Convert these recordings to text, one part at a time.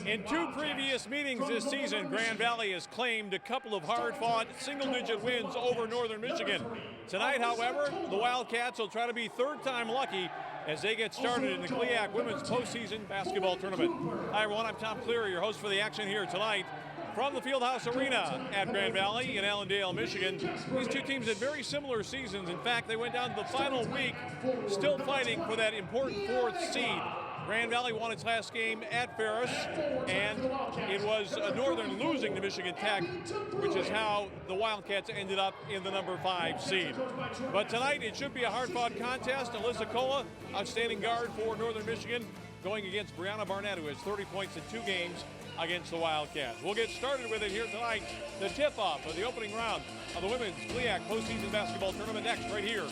In two previous meetings this season, Grand Valley has claimed a couple of hard-fought single-digit wins over Northern Michigan. Tonight, however, the Wildcats will try to be third-time lucky as they get started in the GLIAC Women's Postseason Basketball Tournament. Hi, everyone. I'm Tom Cleary, your host for the action here tonight from the Fieldhouse Arena at Grand Valley in Allendale, Michigan. These two teams had very similar seasons. In fact, they went down to the final week still fighting for that important fourth seed. Grand Valley won its last game at Ferris, and it was Northern losing to Michigan Tech, which is how the Wildcats ended up in the number 5 seed. But tonight, it should be a hard-fought contest. Alyssa Kola, outstanding guard for Northern Michigan, going against Brianna Barnett, who has 30 points in 2 games against the Wildcats. We'll get started with it here tonight. The tip-off of the opening round of the Women's GLIAC Postseason Basketball Tournament next, right here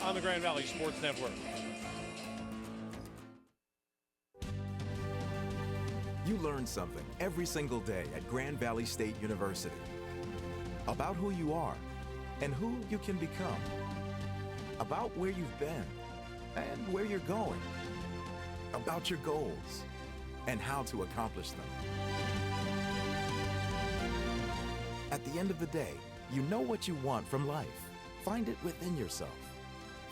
on the Grand Valley Sports Network. You learn something every single day at Grand Valley State University about who you are and who you can become, about where you've been and where you're going, about your goals and how to accomplish them. At the end of the day, you know what you want from life. Find it within yourself.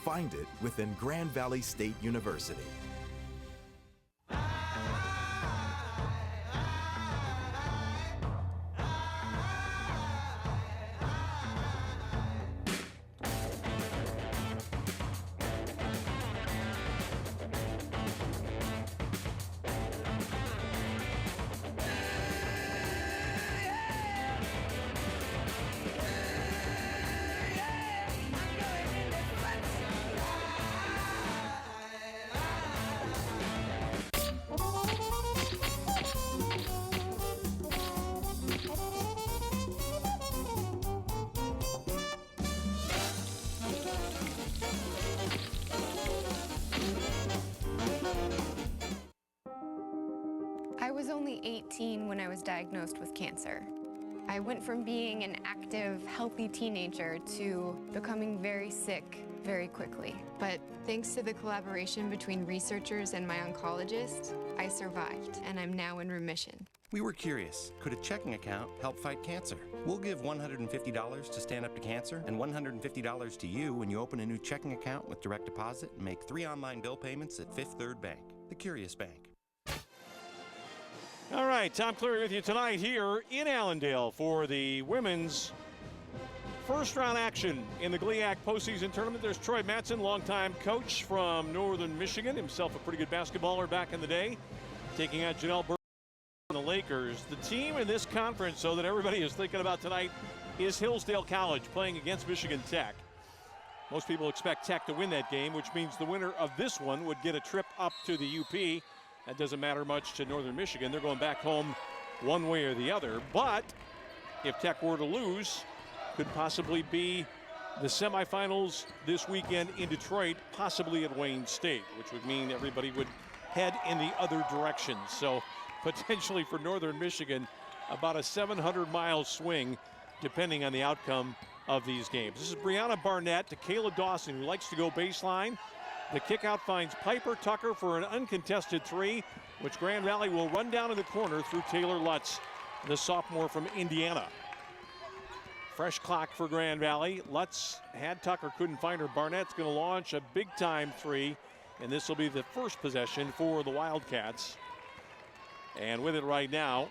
Find it within Grand Valley State University. I was only 18 when I was diagnosed with cancer. I went from being an active, healthy teenager to becoming very sick very quickly. But thanks to the collaboration between researchers and my oncologist, I survived, and I'm now in remission. We were curious, could a checking account help fight cancer? We'll give $150 to Stand Up to Cancer and $150 to you when you open a new checking account with direct deposit and make 3 online bill payments at Fifth Third Bank, the Curious Bank. All right, Tom Cleary with you tonight here in Allendale for the women's first round action in the GLIAC postseason tournament. There's Troy Mattson, longtime coach from Northern Michigan, himself a pretty good basketballer back in the day, taking out Janelle Burke and the Lakers. The team in this conference, so that everybody is thinking about tonight, is Hillsdale College playing against Michigan Tech. Most people expect Tech to win that game, which means the winner of this one would get a trip up to the UP. That doesn't matter much to Northern Michigan. They're going back home one way or the other. But if Tech were to lose, could possibly be the semifinals this weekend in Detroit, possibly at Wayne State, which would mean everybody would head in the other direction. So potentially for Northern Michigan, about a 700-mile swing, depending on the outcome of these games. This is Brianna Barnett to Kayla Dawson, who likes to go baseline. The kickout finds Piper Tucker for an uncontested 3, which Grand Valley will run down in the corner through Taylor Lutz, the sophomore from Indiana. Fresh clock for Grand Valley. Lutz had Tucker, couldn't find her. Barnett's going to launch a big-time 3, and this will be the first possession for the Wildcats. And with it right now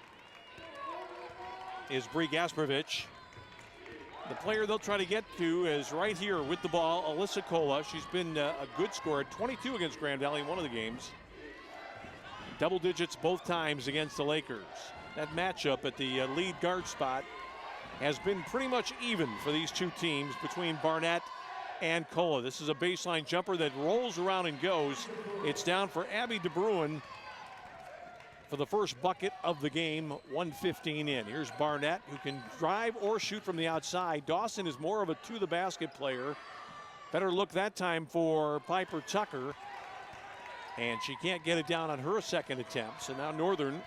is Bree Gasparovich. The player they'll try to get to is right here with the ball, Alyssa Kola. She's been a good scorer, 22 against Grand Valley in one of the games. Double digits both times against the Lakers. That matchup at the lead guard spot has been pretty much even for these two teams between Barnett and Kola. This is a baseline jumper that rolls around and goes. It's down for Abby DeBruin for the first bucket of the game, 1:15 in. Here's Barnett, who can drive or shoot from the outside. Dawson is more of a to-the-basket player. Better look that time for Piper Tucker. And she can't get it down on her second attempt. So now Northern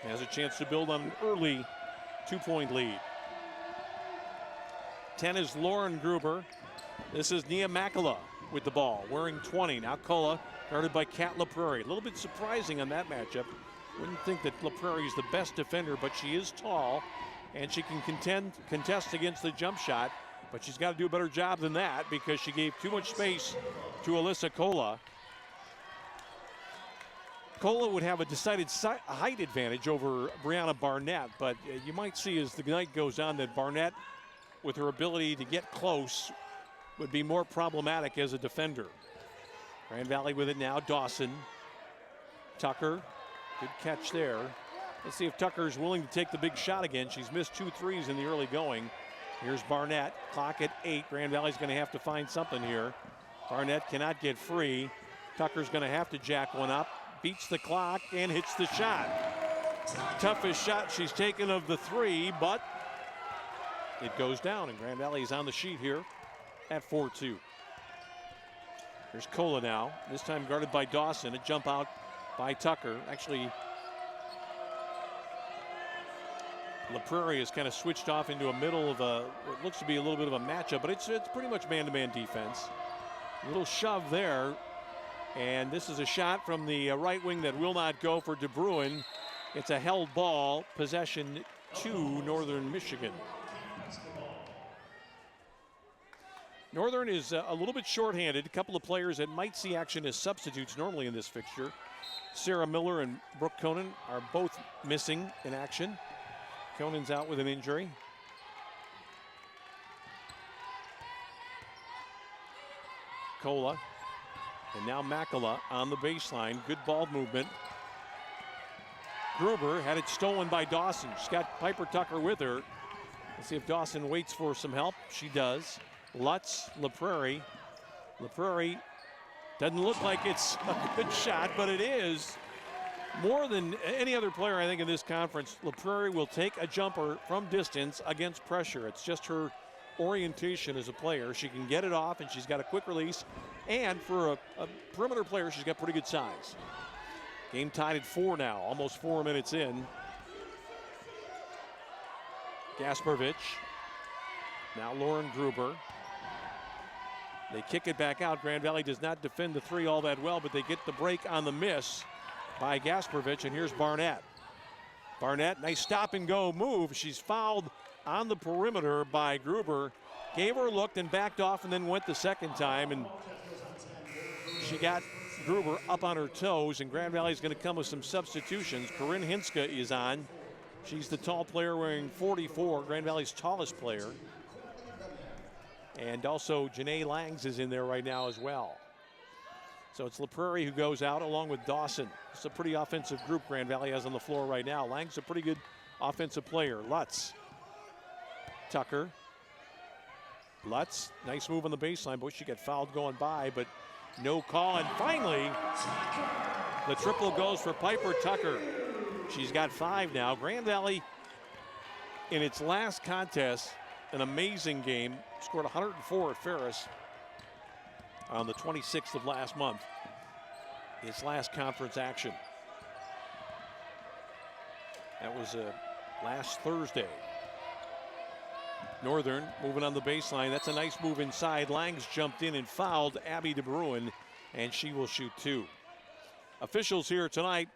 has a chance to build on an early 2-point lead. 10 is Lauren Gruber. This is Nia Makala with the ball, wearing 20. Now Kola, guarded by Kat LaPrairie. A little bit surprising on that matchup. Wouldn't think that La Prairie is the best defender, but she is tall, and she can contest against the jump shot. But she's got to do a better job than that because she gave too much space to Alyssa Kola. Kola would have a decided height advantage over Brianna Barnett, but you might see as the night goes on that Barnett, with her ability to get close, would be more problematic as a defender. Grand Valley with it now. Dawson. Tucker. Good catch there. Let's see if Tucker's willing to take the big shot again. She's missed 2 threes in the early going. Here's Barnett. Clock at 8. Grand Valley's going to have to find something here. Barnett cannot get free. Tucker's going to have to jack one up. Beats the clock and hits the shot. Toughest shot she's taken of the 3, but it goes down, and Grand Valley is on the sheet here at 4-2. Here's Kola now, this time guarded by Dawson. A jump out by Tucker. Actually, La Prairie has kind of switched off into a middle of what looks to be a little bit of a matchup, but it's pretty much man-to-man defense. A little shove there. And this is a shot from the right wing that will not go for De Bruin. It's a held ball, possession to Northern Michigan. Northern is a little bit shorthanded. A couple of players that might see action as substitutes normally in this fixture. Sarah Miller and Brooke Conan are both missing in action. Conan's out with an injury. Kola. And now Makala on the baseline. Good ball movement. Gruber had it stolen by Dawson. She's got Piper Tucker with her. Let's see if Dawson waits for some help. She does. Lutz, La Prairie. La Prairie doesn't look like it's a good shot, but it is. More than any other player, I think, in this conference, La Prairie will take a jumper from distance against pressure. It's just her orientation as a player. She can get it off, and she's got a quick release. And for a perimeter player, she's got pretty good size. Game tied at 4 now, almost 4 minutes in. Gasparovich. Now Lauren Gruber. They kick it back out. Grand Valley does not defend the 3 all that well, but they get the break on the miss by Gasparovich. And here's Barnett. Barnett, nice stop and go move. She's fouled on the perimeter by Gruber. Gave her a look, then backed off, and then went the second time. And she got Gruber up on her toes, and Grand Valley is going to come with some substitutions. Corinne Hinska is on. She's the tall player wearing 44, Grand Valley's tallest player. And also Janae Langs is in there right now as well. So it's La Prairie who goes out along with Dawson. It's a pretty offensive group Grand Valley has on the floor right now. Langs a pretty good offensive player. Lutz. Tucker. Lutz, nice move on the baseline. Boy, she got fouled going by, but no call. And finally, the triple goes for Piper Tucker. She's got 5 now. Grand Valley, in its last contest, an amazing game, scored 104 at Ferris on the 26th of last month. Its last conference action. That was last Thursday. Northern moving on the baseline. That's a nice move inside. Langs jumped in and fouled Abby De Bruin, and she will shoot 2. Officials here tonight.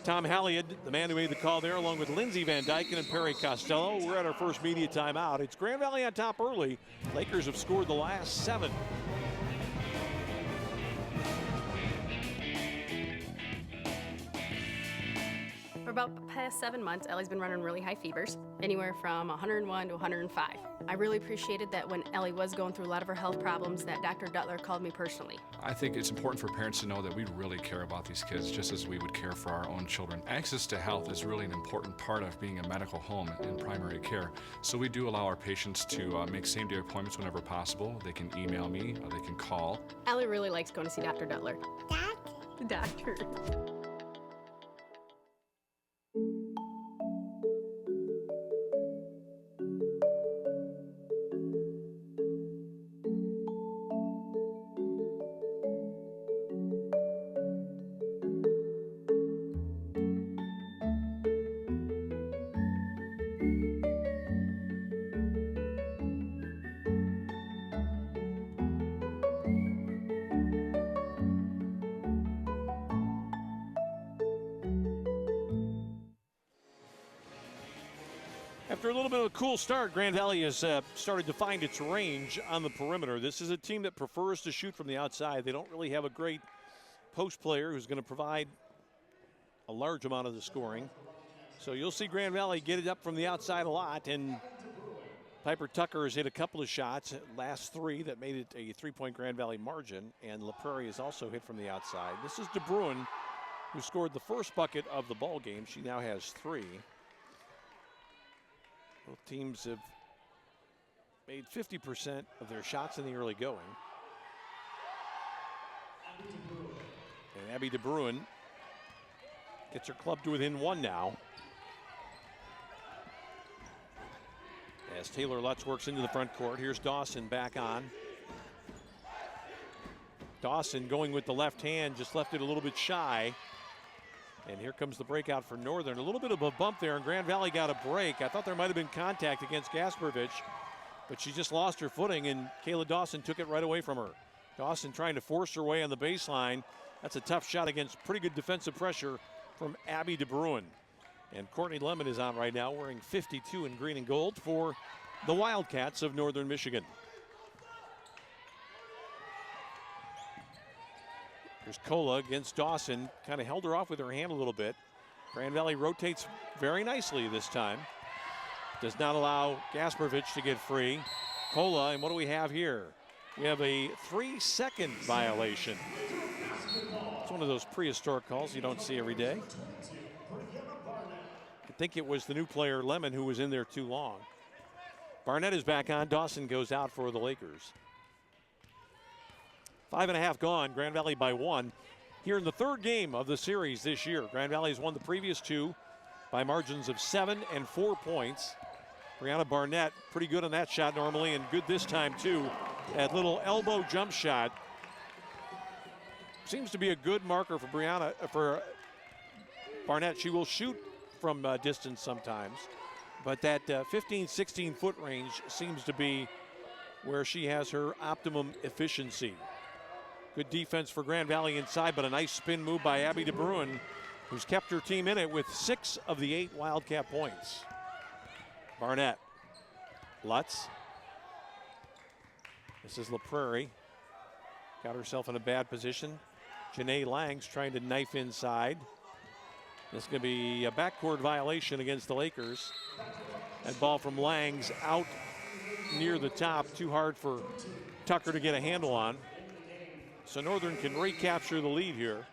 Tom Halliad, the man who made the call there, along with Lindsey Van Dyken and Perry Costello. We're at our first media timeout. It's Grand Valley on top early. Lakers have scored the last 7. For about the past 7 months, Ellie's been running really high fevers, anywhere from 101 to 105. I really appreciated that when Ellie was going through a lot of her health problems, that Dr. Duttler called me personally. I think it's important for parents to know that we really care about these kids just as we would care for our own children. Access to health is really an important part of being a medical home in primary care. So we do allow our patients to make same-day appointments whenever possible. They can email me or they can call. Ellie really likes going to see Dr. Duttler. Doctor. After a little bit of a cool start, Grand Valley has started to find its range on the perimeter. This is a team that prefers to shoot from the outside. They don't really have a great post player who's going to provide a large amount of the scoring. So you'll see Grand Valley get it up from the outside a lot, and Piper Tucker has hit a couple of shots, last three, that made it a 3-point Grand Valley margin, and La Prairie has also hit from the outside. This is De Bruin, who scored the first bucket of the ball game. She now has 3. Both teams have made 50% of their shots in the early going. And Abby De Bruin gets her club to within 1 now. As Taylor Lutz works into the front court, here's Dawson back on. Dawson going with the left hand, just left it a little bit shy. And here comes the breakout for Northern. A little bit of a bump there, and Grand Valley got a break. I thought there might have been contact against Gasparovich, but she just lost her footing, and Kayla Dawson took it right away from her. Dawson trying to force her way on the baseline. That's a tough shot against pretty good defensive pressure from Abby De Bruin. And Courtney Lemon is on right now, wearing 52 in green and gold for the Wildcats of Northern Michigan. Here's Kola against Dawson. Kind of held her off with her hand a little bit. Grand Valley rotates very nicely this time. Does not allow Gasparovich to get free. Kola, and what do we have here? We have a 3-second violation. It's one of those prehistoric calls you don't see every day. I think it was the new player, Lemon, who was in there too long. Barnett is back on. Dawson goes out for the Lakers. 5.5 gone. Grand Valley by 1. Here in the third game of the series this year. Grand Valley has won the previous 2 by margins of 7 and 4 points. Brianna Barnett, pretty good on that shot normally, and good this time too. That little elbow jump shot seems to be a good marker for Barnett. She will shoot from distance sometimes, but that 15, 16 foot range seems to be where she has her optimum efficiency. Good defense for Grand Valley inside, but a nice spin move by Abby De Bruin, who's kept her team in it with 6 of the 8 Wildcat points. Barnett, Lutz. This is La Prairie. Got herself in a bad position. Janae Langs trying to knife inside. This is going to be a backcourt violation against the Lakers. That ball from Langs out near the top. Too hard for Tucker to get a handle on. So Northern can recapture the lead here.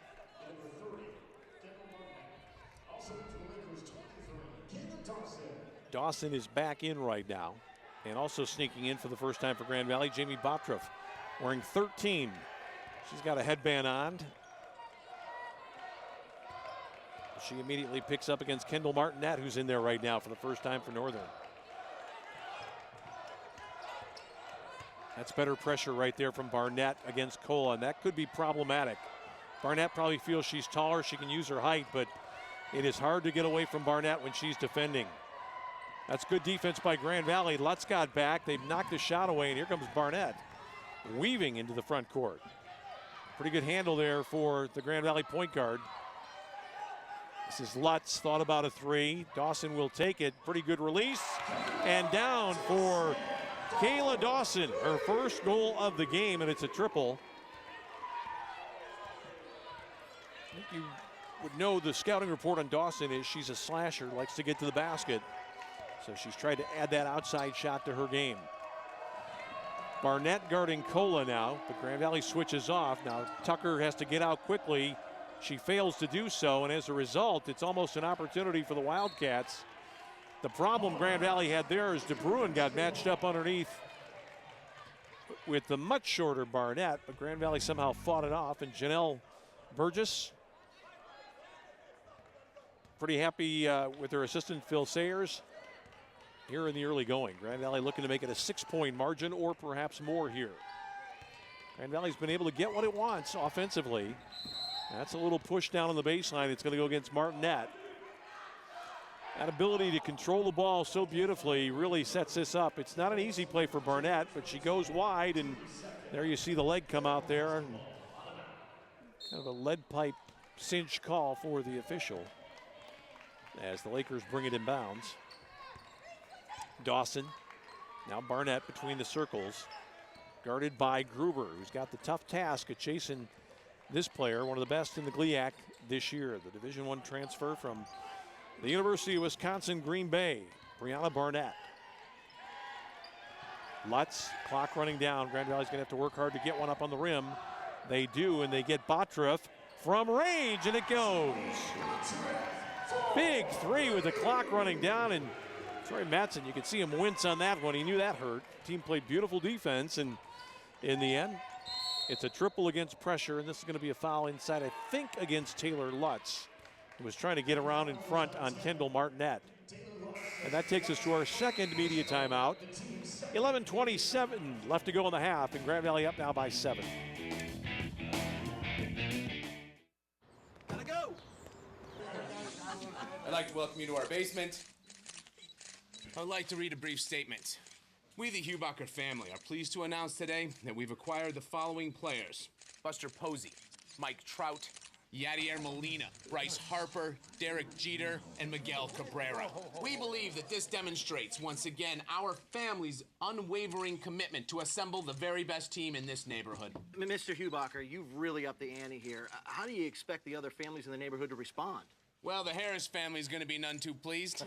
Dawson is back in right now. And also sneaking in for the first time for Grand Valley, Jamie Botruff, wearing 13. She's got a headband on. She immediately picks up against Kendall Martinet, who's in there right now for the first time for Northern. That's better pressure right there from Barnett against Kola, and that could be problematic. Barnett probably feels she's taller, she can use her height, but it is hard to get away from Barnett when she's defending. That's good defense by Grand Valley. Lutz got back, they've knocked the shot away, and here comes Barnett weaving into the front court. Pretty good handle there for the Grand Valley point guard. This is Lutz, thought about a 3. Dawson will take it, pretty good release, and down for Kayla Dawson, her first goal of the game, and it's a triple. I think you would know the scouting report on Dawson is she's a slasher, likes to get to the basket. So she's tried to add that outside shot to her game. Barnett guarding Kola now, but Grand Valley switches off. Now Tucker has to get out quickly. She fails to do so, and as a result, it's almost an opportunity for the Wildcats. The problem Grand Valley had there is De Bruin got matched up underneath with the much shorter Barnett, but Grand Valley somehow fought it off, and Janelle Burgess pretty happy with her assistant Phil Sayers here in the early going. Grand Valley looking to make it a 6-point margin or perhaps more here. Grand Valley's been able to get what it wants offensively. That's a little push down on the baseline. It's going to go against Martinet. That ability to control the ball so beautifully really sets this up. It's not an easy play for Barnett, but she goes wide, and there you see the leg come out there. And kind of a lead pipe cinch call for the official as the Lakers bring it in bounds. Dawson. Now Barnett between the circles. Guarded by Gruber, who's got the tough task of chasing this player, one of the best in the GLIAC this year. The Division I transfer from the University of Wisconsin, Green Bay, Brianna Barnett. Lutz, clock running down. Grand Valley's gonna have to work hard to get one up on the rim. They do, and they get Botroff from range, and it goes. Big three with the clock running down, and Troy Mattson, you could see him wince on that one. He knew that hurt. Team played beautiful defense, and in the end, it's a triple against pressure, and this is going to be a foul inside, I think, against Taylor Lutz, who was trying to get around in front on Kendall Martinet. And that takes us to our second media timeout. 11:27 left to go in the half, and Grand Valley up now by 7. Gotta go. I'd like to welcome you to our basement. I'd like to read a brief statement. We, the Hubacher family, are pleased to announce today that we've acquired the following players: Buster Posey, Mike Trout, Yadier Molina, Bryce Harper, Derek Jeter, and Miguel Cabrera. We believe that this demonstrates, once again, our family's unwavering commitment to assemble the very best team in this neighborhood. Mr. Hubacher, you've really upped the ante here. How do you expect the other families in the neighborhood to respond? Well, the Harris family is going to be none too pleased.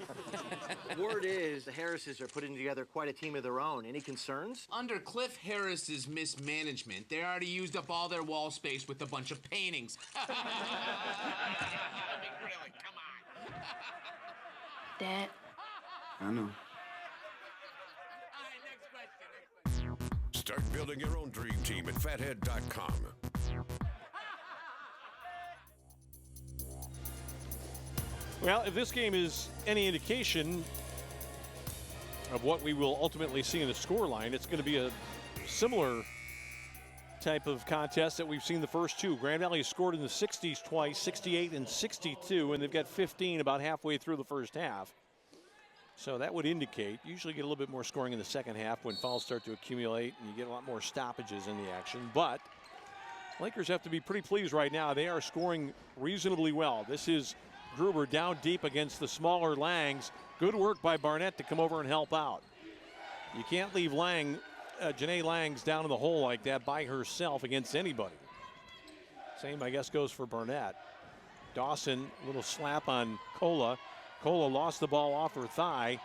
Word is the Harrises are putting together quite a team of their own. Any concerns? Under Cliff Harris's mismanagement, they already used up all their wall space with a bunch of paintings. I mean, really, come on. Dad. I know. All right, next question. Start building your own dream team at fathead.com. Well, if this game is any indication of what we will ultimately see in the scoreline, it's going to be a similar type of contest that we've seen the first two. Grand Valley has scored in the 60s twice, 68 and 62, and they've got 15 about halfway through the first half. So that would indicate, usually get a little bit more scoring in the second half when fouls start to accumulate and you get a lot more stoppages in the action. But Lakers have to be pretty pleased right now. They are scoring reasonably well. This is Gruber down deep against the smaller Langs. Good work by Barnett to come over and help out. You can't leave Janae Langs down in the hole like that by herself against anybody. Same, I guess, goes for Barnett. Dawson, little slap on Kola. Kola lost the ball off her thigh.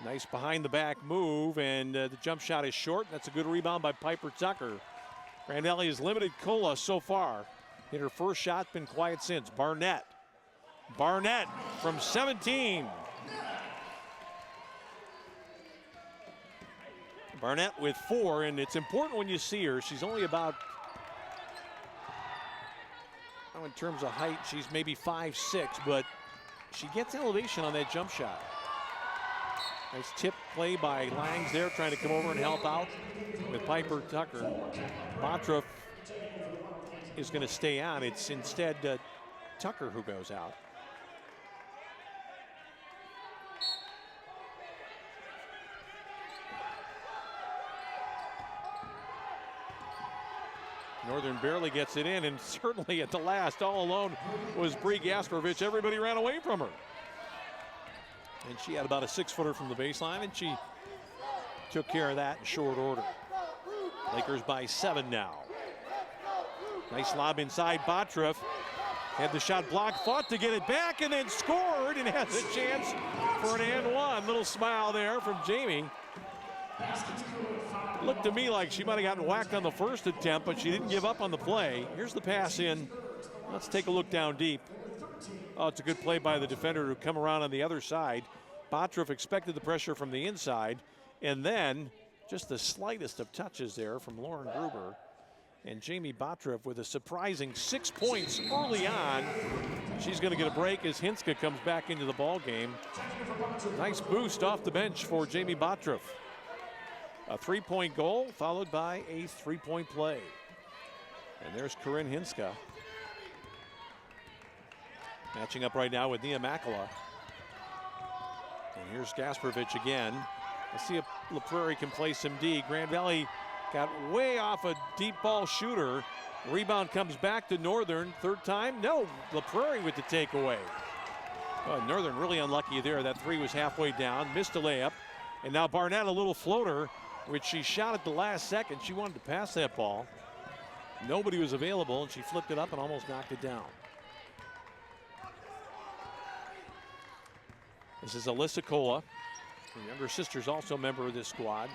Nice behind the back move, and the jump shot is short. That's a good rebound by Piper Tucker. Grand Valley has limited Kola so far. Hit her first shot, been quiet since. Barnett from 17. Barnett with 4, and it's important when you see her. She's only about, in terms of height, she's maybe 5'6", but she gets elevation on that jump shot. Nice tip play by Langs there, trying to come over and help out with Piper Tucker. Botroff is going to stay on. It's instead Tucker who goes out. Northern barely gets it in, and certainly at the last, all alone was Bree Gasparovich. Everybody ran away from her. And she had about a 6-footer from the baseline, and she took care of that in short order. Lakers by 7 now. Nice lob inside. Botroff had the shot blocked, fought to get it back, and then scored, and has a chance for an and one. Little smile there from Jamie. Looked to me like she might have gotten whacked on the first attempt, but she didn't give up on the play. Here's the pass in. Let's take a look down deep. Oh, it's a good play by the defender to come around on the other side. Botroff expected the pressure from the inside, and then just the slightest of touches there from Lauren Gruber. And Jamie Botroff with a surprising 6 points early on. She's going to get a break as Hinska comes back into the ball game. Nice boost off the bench for Jamie Botroff. A 3-point goal followed by a 3-point play. And there's Corinne Hinska. Matching up right now with Nia Makala. And here's Gasparovich again. Let's see if LaPrairie can play some D. Grand Valley got way off a deep ball shooter. Rebound comes back to Northern. Third time? No, LaPrairie with the takeaway. Oh, Northern really unlucky there. That three was halfway down. Missed a layup. And now Barnett, a little floater, which she shot at the last second. She wanted to pass that ball. Nobody was available, and she flipped it up and almost knocked it down. This is Alyssa Kola. Her younger sister's also a member of this squad.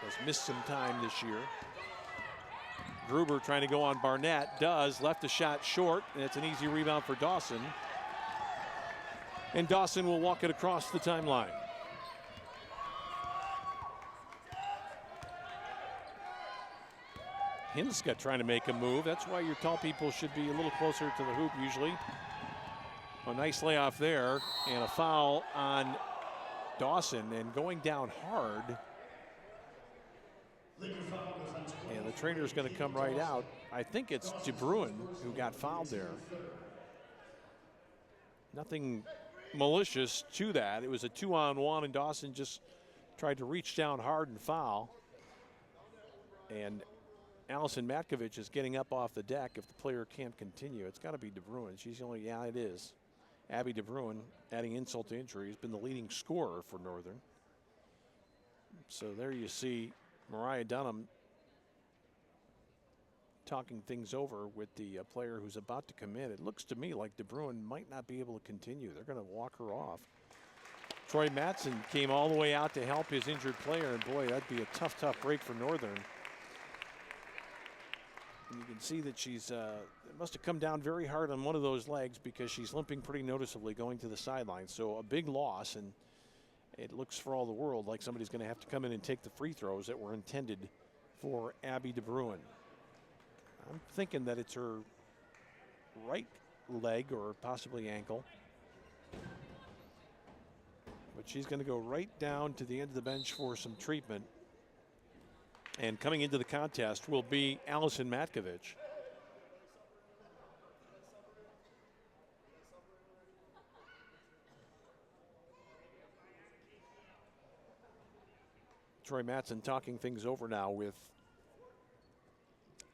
Has missed some time this year. Gruber trying to go on Barnett. Does. Left the shot short, and it's an easy rebound for Dawson. And Dawson will walk it across the timeline. Hinska trying to make a move. That's why your tall people should be a little closer to the hoop usually. A nice layoff there, and a foul on Dawson, and going down hard. And the trainer's going to come right out. I think it's De Bruin who got fouled there. Nothing malicious to that. It was a 2-on-1, and Dawson just tried to reach down hard and foul. And Allison Matkovich is getting up off the deck. If the player can't continue, it's got to be De Bruin. She's the only, yeah, it is. Abby De Bruin, adding insult to injury, has been the leading scorer for Northern. So there you see Mariah Dunham talking things over with the player who's about to come in. It looks to me like De Bruin might not be able to continue. They're going to walk her off. Troy Matson came all the way out to help his injured player, and boy, that'd be a tough, tough break for Northern. And you can see that she's, it must have come down very hard on one of those legs because she's limping pretty noticeably going to the sideline. So a big loss, and it looks for all the world like somebody's going to have to come in and take the free throws that were intended for Abby De Bruin. I'm thinking that it's her right leg or possibly ankle. But she's going to go right down to the end of the bench for some treatment. And coming into the contest will be Allison Matkovich. Troy Matson talking things over now with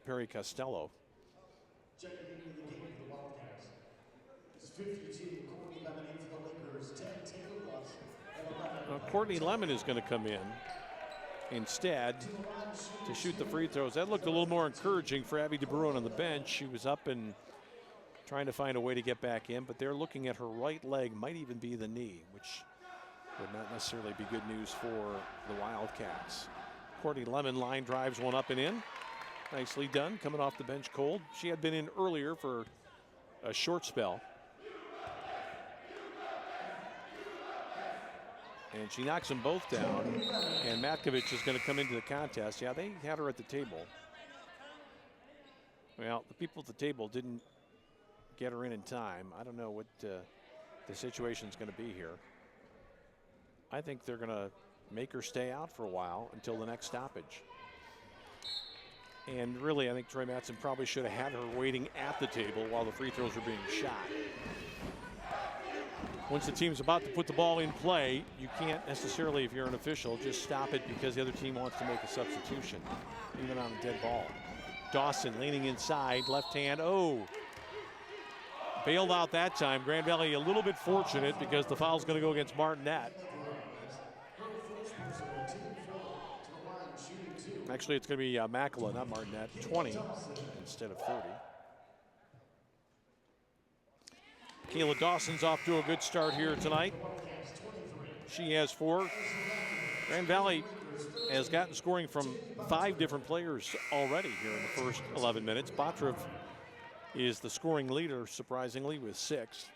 Perry Costello. Checking into the game for the Wildcats. It's 52, Courtney Lemon in for the Lakers, 10 Taylor Watson. Courtney Lemon is going to come in instead to shoot the free throws. That looked a little more encouraging for Abby De Bruin on the bench. She was up and trying to find a way to get back in, but they're looking at her right leg, might even be the knee, which would not necessarily be good news for the Wildcats. Courtney Lemon line drives one up and in. Nicely done, coming off the bench cold. She had been in earlier for a short spell. And she knocks them both down. And Matkovich is going to come into the contest. Yeah, they had her at the table. Well, the people at the table didn't get her in time. I don't know what the situation's going to be here. I think they're going to make her stay out for a while until the next stoppage. And really, I think Troy Matson probably should have had her waiting at the table while the free throws were being shot. Once the team's about to put the ball in play, you can't necessarily, if you're an official, just stop it because the other team wants to make a substitution, even on a dead ball. Dawson leaning inside, left hand, oh. Bailed out that time. Grand Valley a little bit fortunate because the foul's going to go against Martinette. Actually, it's going to be Makela, not Martinette, 20 instead of 30. Kayla Dawson's off to a good start here tonight. She has 4. Grand Valley has gotten scoring from 5 different players already here in the first 11 minutes. Botrov is the scoring leader, surprisingly, with 6.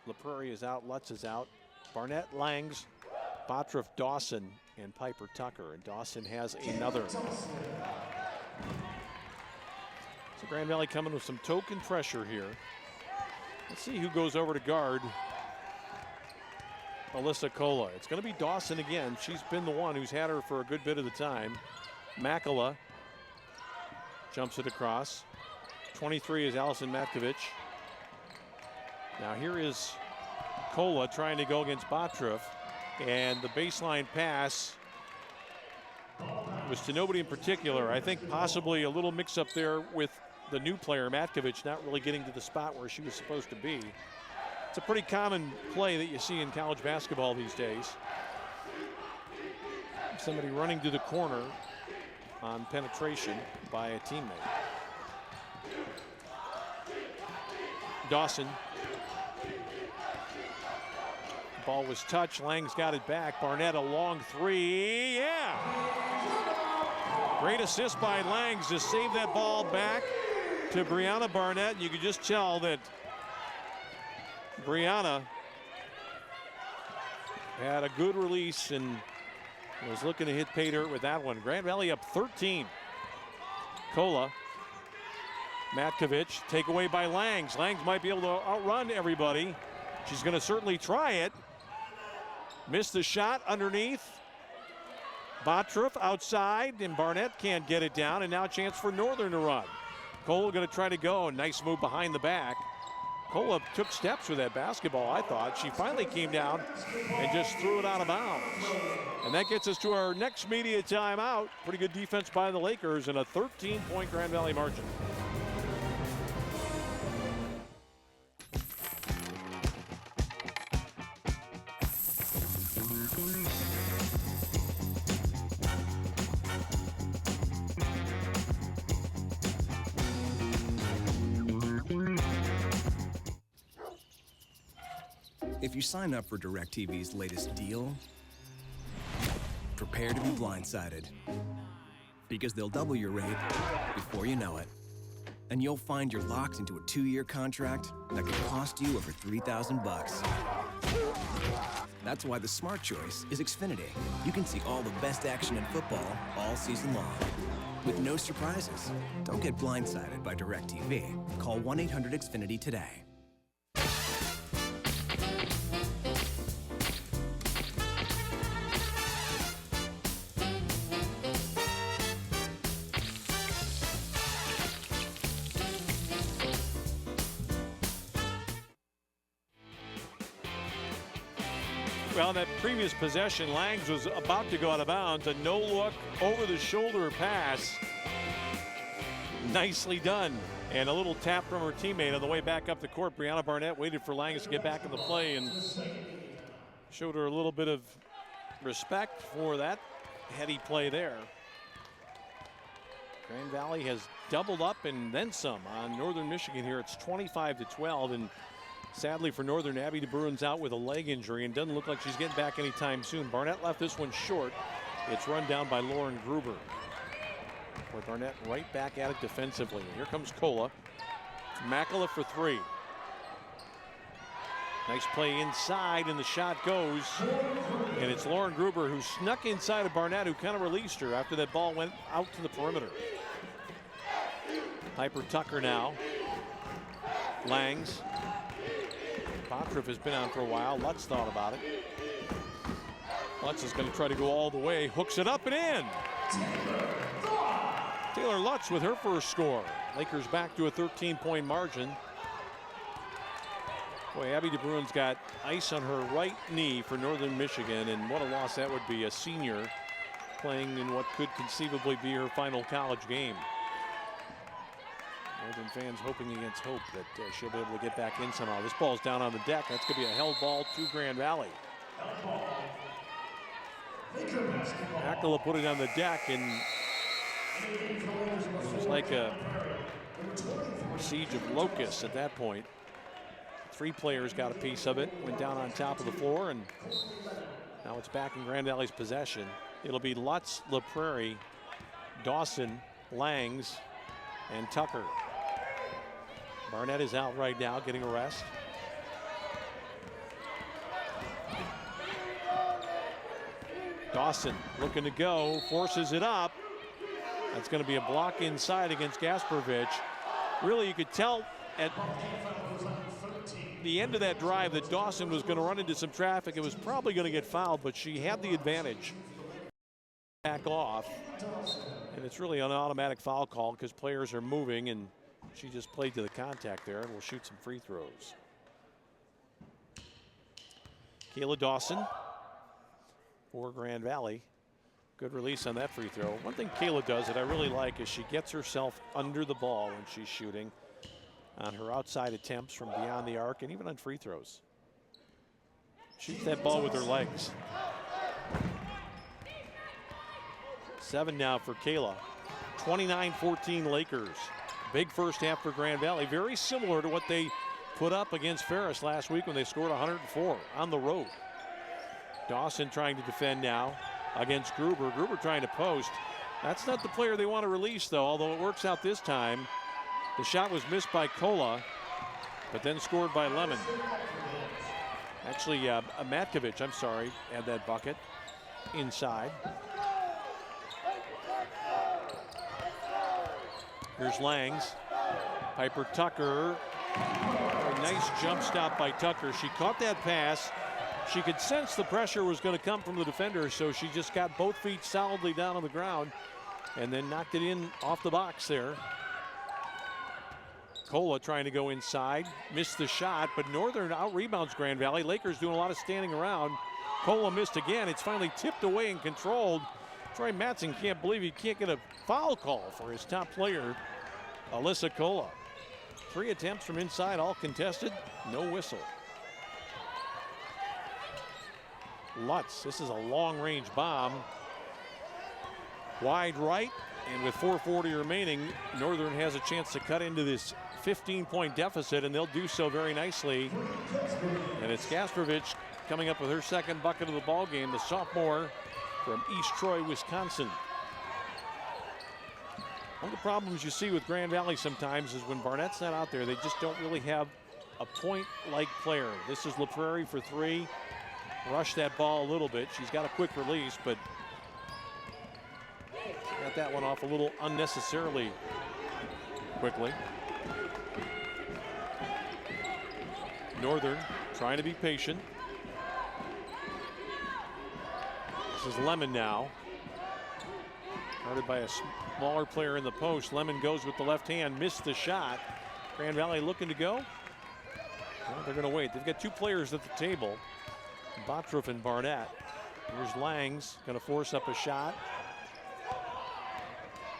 LaPrairie is out, Lutz is out. Barnett, Langs, Botrov, Dawson, and Piper Tucker. And Dawson has another. So Grand Valley coming with some token pressure here. Let's see who goes over to guard Alyssa Kola. It's going to be Dawson again. She's been the one who's had her for a good bit of the time. Makela jumps it across. 23 is Allison Matkovich. Now here is Kola trying to go against Botrov. And the baseline pass was to nobody in particular. I think possibly a little mix up there with the new player, Matkovich, not really getting to the spot where she was supposed to be. It's a pretty common play that you see in college basketball these days. Somebody running to the corner on penetration by a teammate. Dawson. Ball was touched. Lang's got it back. Barnett a long three. Yeah. Great assist by Langs to save that ball back to Brianna Barnett. You could just tell that Brianna had a good release and was looking to hit pay dirt with that one. Grand Valley up 13. Kola. Matkovich, takeaway by Langs. Langs might be able to outrun everybody. She's going to certainly try it. Missed the shot underneath. Botruff outside, and Barnett can't get it down, and now a chance for Northern to run. Kola going to try to go. Nice move behind the back. Kola took steps with that basketball, I thought. She finally came down and just threw it out of bounds. And that gets us to our next media timeout. Pretty good defense by the Lakers and a 13-point Grand Valley margin. If you sign up for DirecTV's latest deal, prepare to be blindsided. Because they'll double your rate before you know it. And you'll find you're locked into a 2-year contract that could cost you over $3,000. That's why the smart choice is Xfinity. You can see all the best action in football all season long, with no surprises. Don't get blindsided by DirecTV. Call 1-800-XFINITY today. Well, that previous possession, Langs was about to go out of bounds. A no-look, over-the-shoulder pass. Nicely done. And a little tap from her teammate on the way back up the court. Brianna Barnett waited for Langs to get back in the play and showed her a little bit of respect for that heady play there. Grand Valley has doubled up and then some on Northern Michigan here. It's 25-12, and sadly for Northern, Abby DeBruin's out with a leg injury and doesn't look like she's getting back anytime soon. Barnett left this one short. It's run down by Lauren Gruber. Boy, Barnett right back at it defensively. Here comes Kola. Makala for three. Nice play inside, and the shot goes. And it's Lauren Gruber who snuck inside of Barnett, who kind of released her after that ball went out to the perimeter. Piper Tucker now. Langs. Botruff has been on for a while. Lutz thought about it. Lutz is going to try to go all the way. Hooks it up and in. Taylor Lutz with her first score. Lakers back to a 13-point margin. Boy, Abby DeBruin's got ice on her right knee for Northern Michigan, and what a loss that would be. A senior playing in what could conceivably be her final college game. Northern fans hoping against hope that she'll be able to get back in somehow. This ball's down on the deck. That's going to be a held ball to Grand Valley. Makala put it on the deck, and it was like a siege of locusts at that point. 3 players got a piece of it, went down on top of the floor, and now it's back in Grand Valley's possession. It'll be Lutz, LaPrairie, Dawson, Langs, and Tucker. Barnett is out right now, getting a rest. Dawson looking to go, forces it up. That's going to be a block inside against Gasparovich. Really, you could tell at the end of that drive that Dawson was going to run into some traffic. It was probably going to get fouled, but she had the advantage. Back off. And it's really an automatic foul call because players are moving, and she just played to the contact there, and will shoot some free throws. Kayla Dawson for Grand Valley. Good release on that free throw. One thing Kayla does that I really like is she gets herself under the ball when she's shooting on her outside attempts from beyond the arc and even on free throws. Shoots that ball with her legs. 7 now for Kayla. 29-14 Lakers. Big first half for Grand Valley. Very similar to what they put up against Ferris last week when they scored 104 on the road. Dawson trying to defend now against Gruber. Gruber trying to post. That's not the player they want to release, though, although it works out this time. The shot was missed by Kola, but then scored by Lemon. Actually, Matkovich, I'm sorry, had that bucket inside. Here's Langs. Piper Tucker. A nice jump stop by Tucker. She caught that pass. She could sense the pressure was going to come from the defender, so she just got both feet solidly down on the ground and then knocked it in off the box there. Kola trying to go inside, missed the shot, but Northern out-rebounds Grand Valley. Lakers doing a lot of standing around. Kola missed again. It's finally tipped away and controlled. Troy Matson can't believe he can't get a foul call for his top player, Alyssa Kola. 3 attempts from inside, all contested, no whistle. Lutz, this is a long-range bomb. Wide right, and with 4:40 remaining, Northern has a chance to cut into this 15-point deficit, and they'll do so very nicely. And it's Gasparovich coming up with her second bucket of the ball game, the sophomore from East Troy, Wisconsin. One of the problems you see with Grand Valley sometimes is when Barnett's not out there, they just don't really have a point-like player. This is LaPrairie for 3. Rushed that ball a little bit. She's got a quick release, but got that one off a little unnecessarily quickly. Northern trying to be patient. This is Lemon now. Guarded by a smaller player in the post. Lemon goes with the left hand, missed the shot. Grand Valley looking to go. Well, they're going to wait. They've got 2 players at the table, Botruff and Barnett. Here's Langs, going to force up a shot.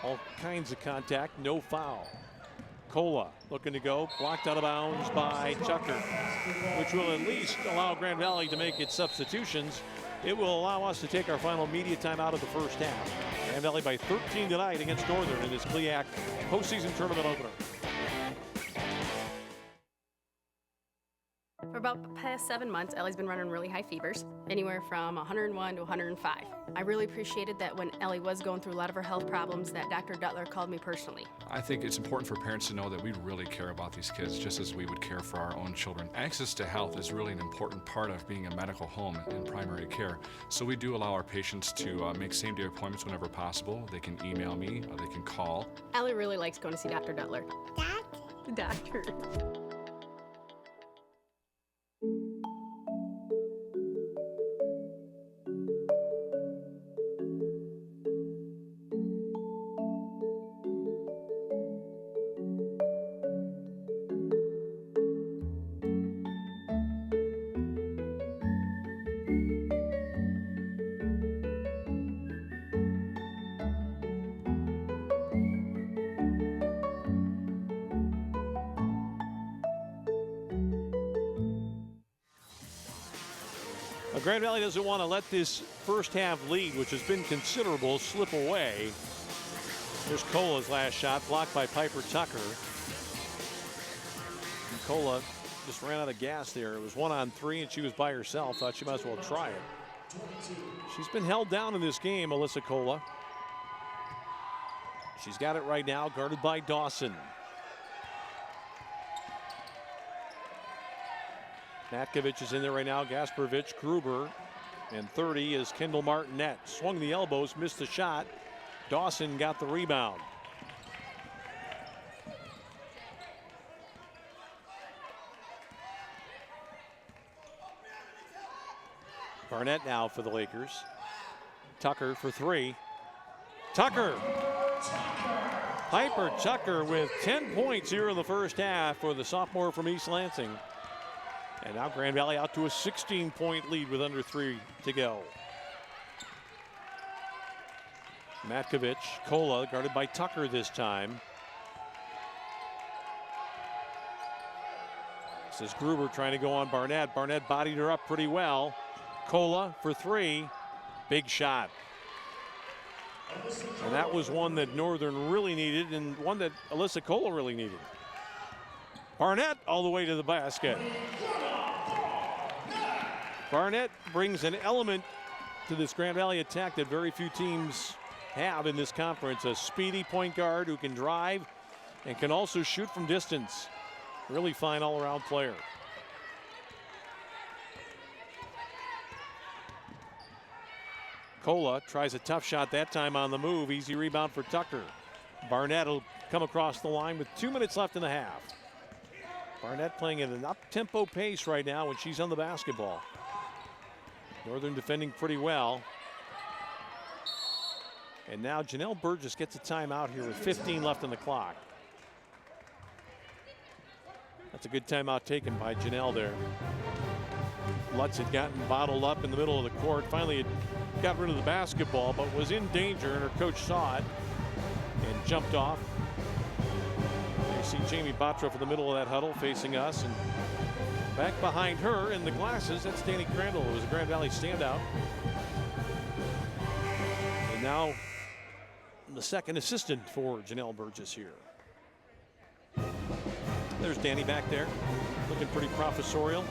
All kinds of contact, no foul. Kola looking to go, blocked out of bounds by Tucker, which will at least allow Grand Valley to make its substitutions. It will allow us to take our final media time out of the first half. Grand Valley by 13 tonight against Northern in this GLIAC postseason tournament opener. For about the past 7 months, Ellie's been running really high fevers, anywhere from 101 to 105. I really appreciated that when Ellie was going through a lot of her health problems that Dr. Duttler called me personally. I think it's important for parents to know that we really care about these kids just as we would care for our own children. Access to health is really an important part of being a medical home in primary care. So we do allow our patients to make same-day appointments whenever possible. They can email me, or they can call. Ellie really likes going to see Dr. Duttler. Doctor. Grand Valley doesn't want to let this first half lead, which has been considerable, slip away. There's Kola's last shot, blocked by Piper Tucker. And Kola just ran out of gas there. It was 1-on-3, and she was by herself. Thought she might as well try it. She's been held down in this game, Alyssa Kola. She's got it right now, guarded by Dawson. Matkovich is in there right now. Gasparovich, Gruber, and 30 is Kendall Martinet. Swung the elbows, missed the shot. Dawson got the rebound. Barnett now for the Lakers. Tucker for 3. Tucker! Piper Tucker with 10 points here in the first half for the sophomore from East Lansing. And now Grand Valley out to a 16-point lead with under 3 to go. Matkovich, Kola guarded by Tucker this time. This is Gruber trying to go on Barnett. Barnett bodied her up pretty well. Kola for 3. Big shot. And that was one that Northern really needed and one that Alyssa Cola really needed. Barnett all the way to the basket. Barnett brings an element to this Grand Valley attack that very few teams have in this conference. A speedy point guard who can drive and can also shoot from distance. Really fine all-around player. Cola tries a tough shot that time on the move. Easy rebound for Tucker. Barnett will come across the line with 2 minutes left in the half. Barnett playing at an up-tempo pace right now when she's on the basketball. Northern defending pretty well. And now Janelle Burgess gets a timeout here with 15 left on the clock. That's a good timeout taken by Janelle there. Lutz had gotten bottled up in the middle of the court. Finally had got rid of the basketball, but was in danger, and her coach saw it and jumped off. You see Jamie Bottroff in the middle of that huddle facing us, and back behind her in the glasses, that's Danny Crandall, who was a Grand Valley standout. And now the second assistant for Janelle Burgess here. There's Danny back there, looking pretty professorial.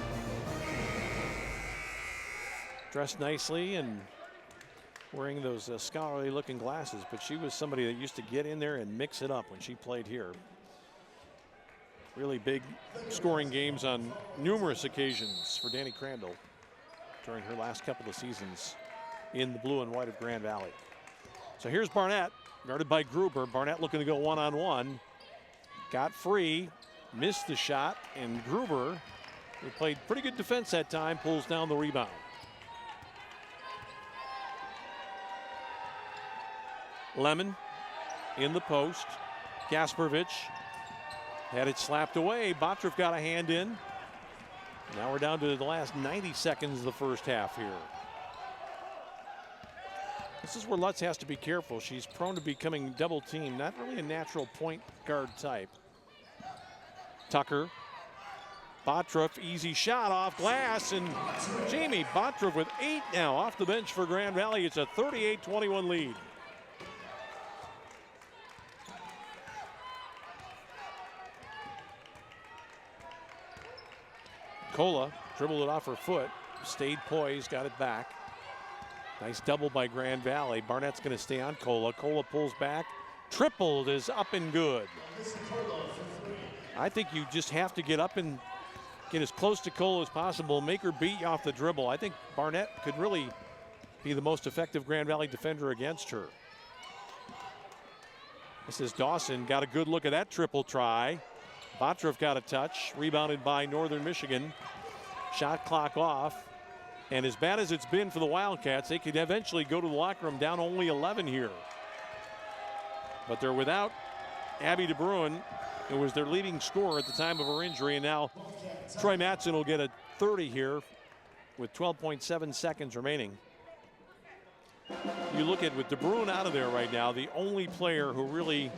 Dressed nicely and wearing those scholarly looking glasses, but she was somebody that used to get in there and mix it up when she played here. Really big scoring games on numerous occasions for Danny Crandall during her last couple of seasons in the blue and white of Grand Valley. So here's Barnett, guarded by Gruber. Barnett looking to go one-on-one. Got free, missed the shot, and Gruber, who played pretty good defense that time, pulls down the rebound. Lemon in the post. Gasparovich had it slapped away. Bottroff got a hand in. Now we're down to the last 90 seconds of the first half here. This is where Lutz has to be careful. She's prone to becoming double teamed. Not really a natural point guard type. Tucker. Bottroff, easy shot off glass, and Jamie Bottroff with 8 now off the bench for Grand Valley. It's a 38-21 lead. Cola dribbled it off her foot, stayed poised, got it back. Nice double by Grand Valley. Barnett's going to stay on Cola. Cola pulls back. Tripled is up and good. I think you just have to get up and get as close to Cola as possible, make her beat you off the dribble. I think Barnett could really be the most effective Grand Valley defender against her. This is Dawson, got a good look at that triple try. Bottroff got a touch, rebounded by Northern Michigan. Shot clock off. And as bad as it's been for the Wildcats, they could eventually go to the locker room down only 11 here. But they're without Abby DeBruin, who was their leading scorer at the time of her injury. And now Troy Matson will get a 30 here with 12.7 seconds remaining. You look at with DeBruin out of there right now, the only player who really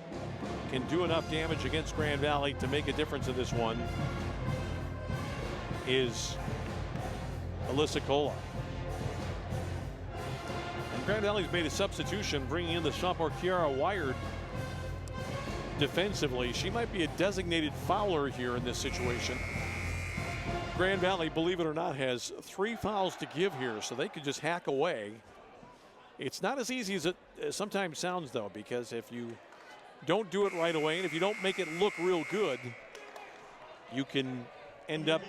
can do enough damage against Grand Valley to make a difference in this one is Alyssa Cola. And Grand Valley's made a substitution, bringing in the sophomore Kiara Wired defensively. She might be a designated fouler here in this situation. Grand Valley, believe it or not, has 3 fouls to give here, so they could just hack away. It's not as easy as it sometimes sounds, though, because if you don't do it right away, and if you don't make it look real good, you can end up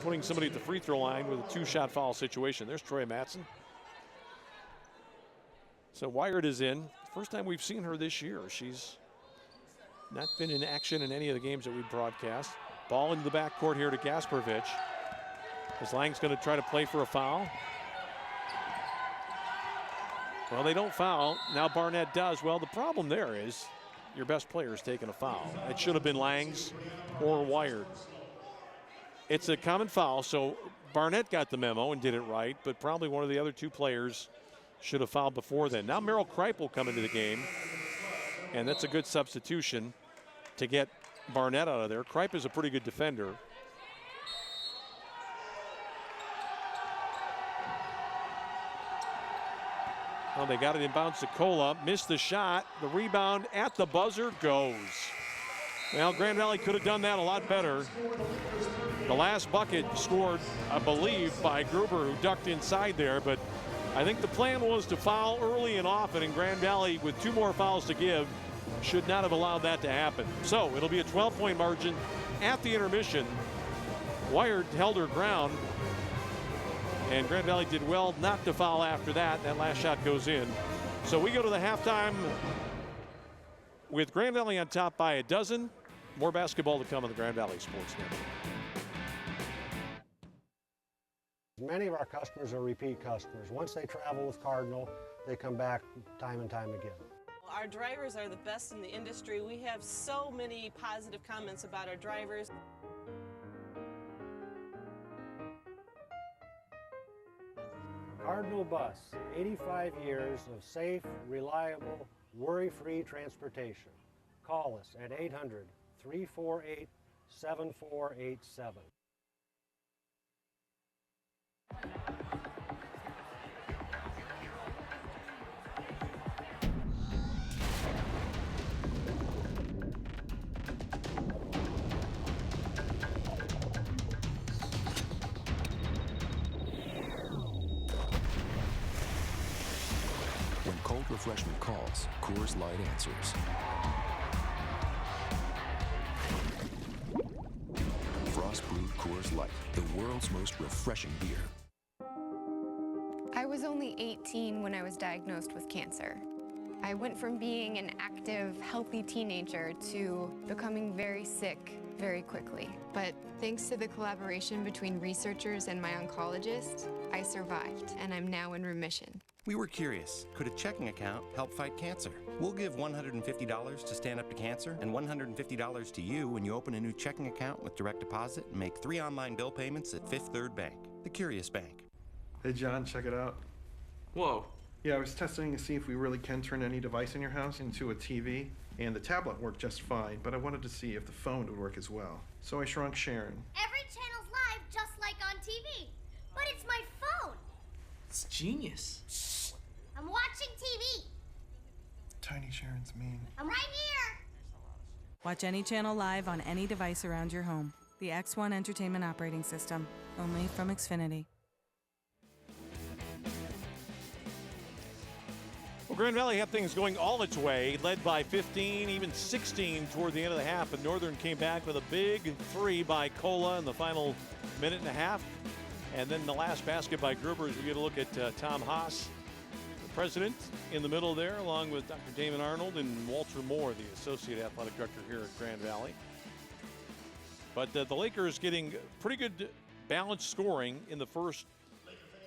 putting somebody at the free throw line with a 2-shot foul situation. There's Troy Matson. So Wired is in. First time we've seen her this year. She's not been in action in any of the games that we broadcast. Ball into the backcourt here to Gasparovich. Is Lang's going to try to play for a foul? Well, they don't foul. Now Barnett does. Well, the problem there is your best player is taking a foul. It should have been Lang's or Wired. It's a common foul, so Barnett got the memo and did it right, but probably one of the other 2 players should have fouled before then. Now Merrill Kripe will come into the game, and that's a good substitution to get Barnett out of there. Kripe is a pretty good defender. Well, they got it inbounds to Cola. Missed the shot. The rebound at the buzzer goes. Well, Grand Valley could have done that a lot better. The last bucket scored, I believe, by Gruber, who ducked inside there. But I think the plan was to foul early and often, and Grand Valley, with 2 more fouls to give, should not have allowed that to happen. So it'll be a 12-point margin at the intermission. Wired held her ground, and Grand Valley did well not to foul after that. That last shot goes in. So we go to the halftime with Grand Valley on top by a dozen. More basketball to come on the Grand Valley Sports Network. Many of our customers are repeat customers. Once they travel with Cardinal, they come back time and time again. Our drivers are the best in the industry. We have so many positive comments about our drivers. Cardinal Bus, 85 years of safe, reliable, worry-free transportation. Call us at 800-348-7487. When cold refreshment calls, Coors Light answers. Frost brewed Coors Light, the world's most refreshing beer. I was only 18 when I was diagnosed with cancer. I went from being an active, healthy teenager to becoming very sick very quickly. But thanks to the collaboration between researchers and my oncologist, I survived, and I'm now in remission. We were curious, could a checking account help fight cancer? We'll give $150 to Stand Up to Cancer and $150 to you when you open a new checking account with direct deposit and make 3 online bill payments at Fifth Third Bank, the Curious Bank. Hey John, check it out. Whoa. Yeah, I was testing to see if we really can turn any device in your house into a TV, and the tablet worked just fine, but I wanted to see if the phone would work as well. So I shrunk Sharon. Every channel's live just like on TV, but it's my phone. It's genius. I'm watching TV. Tiny Sharon's mean. I'm right here. Watch any channel live on any device around your home. The X1 Entertainment Operating System, only from Xfinity. Well, Grand Valley had things going all its way, led by 15, even 16 toward the end of the half, but Northern came back with a big 3 by Cola in the final minute and a half. And then the last basket by Gruber as we get a look at Tom Haas, the president, in the middle there, along with Dr. Damon Arnold and Walter Moore, the associate athletic director here at Grand Valley. But the Lakers getting pretty good balanced scoring in the first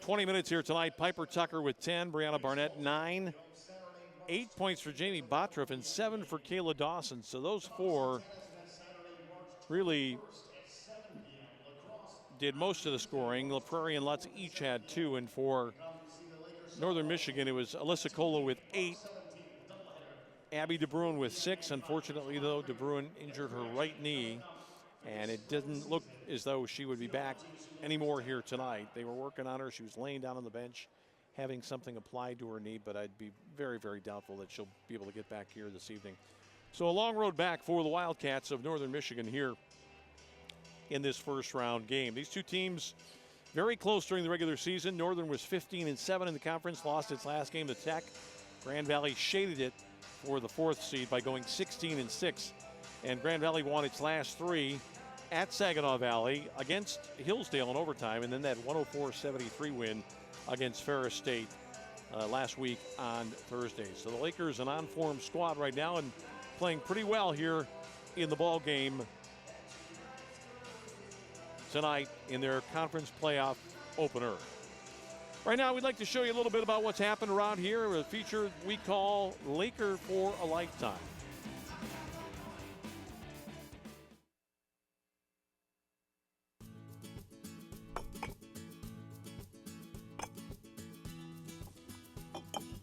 20 minutes here tonight. Piper Tucker with 10, Brianna Barnett 9, 8 points for Jamie Bottroff, and 7 for Kayla Dawson. So those 4 really did most of the scoring. La Prairie and Lutz each had 2, and for Northern Michigan, it was Alyssa Cola with 8, Abby DeBruin with 6. Unfortunately, though, DeBruin injured her right knee, and it didn't look as though she would be back anymore here tonight. They were working on her. She was laying down on the bench, having something applied to her knee, but I'd be very, very doubtful that she'll be able to get back here this evening. So a long road back for the Wildcats of Northern Michigan here in this first round game. These two teams very close during the regular season. Northern was 15-7 in the conference, lost its last game to Tech. Grand Valley shaded it for the 4th seed by going 16-6. And Grand Valley won its last 3 at Saginaw Valley against Hillsdale in overtime, and then that 104-73 win against Ferris State last week on Thursday. So the Lakers, an on-form squad right now and playing pretty well here in the ball game tonight in their conference playoff opener. Right now, we'd like to show you a little bit about what's happened around here, a feature we call Laker for a Lifetime.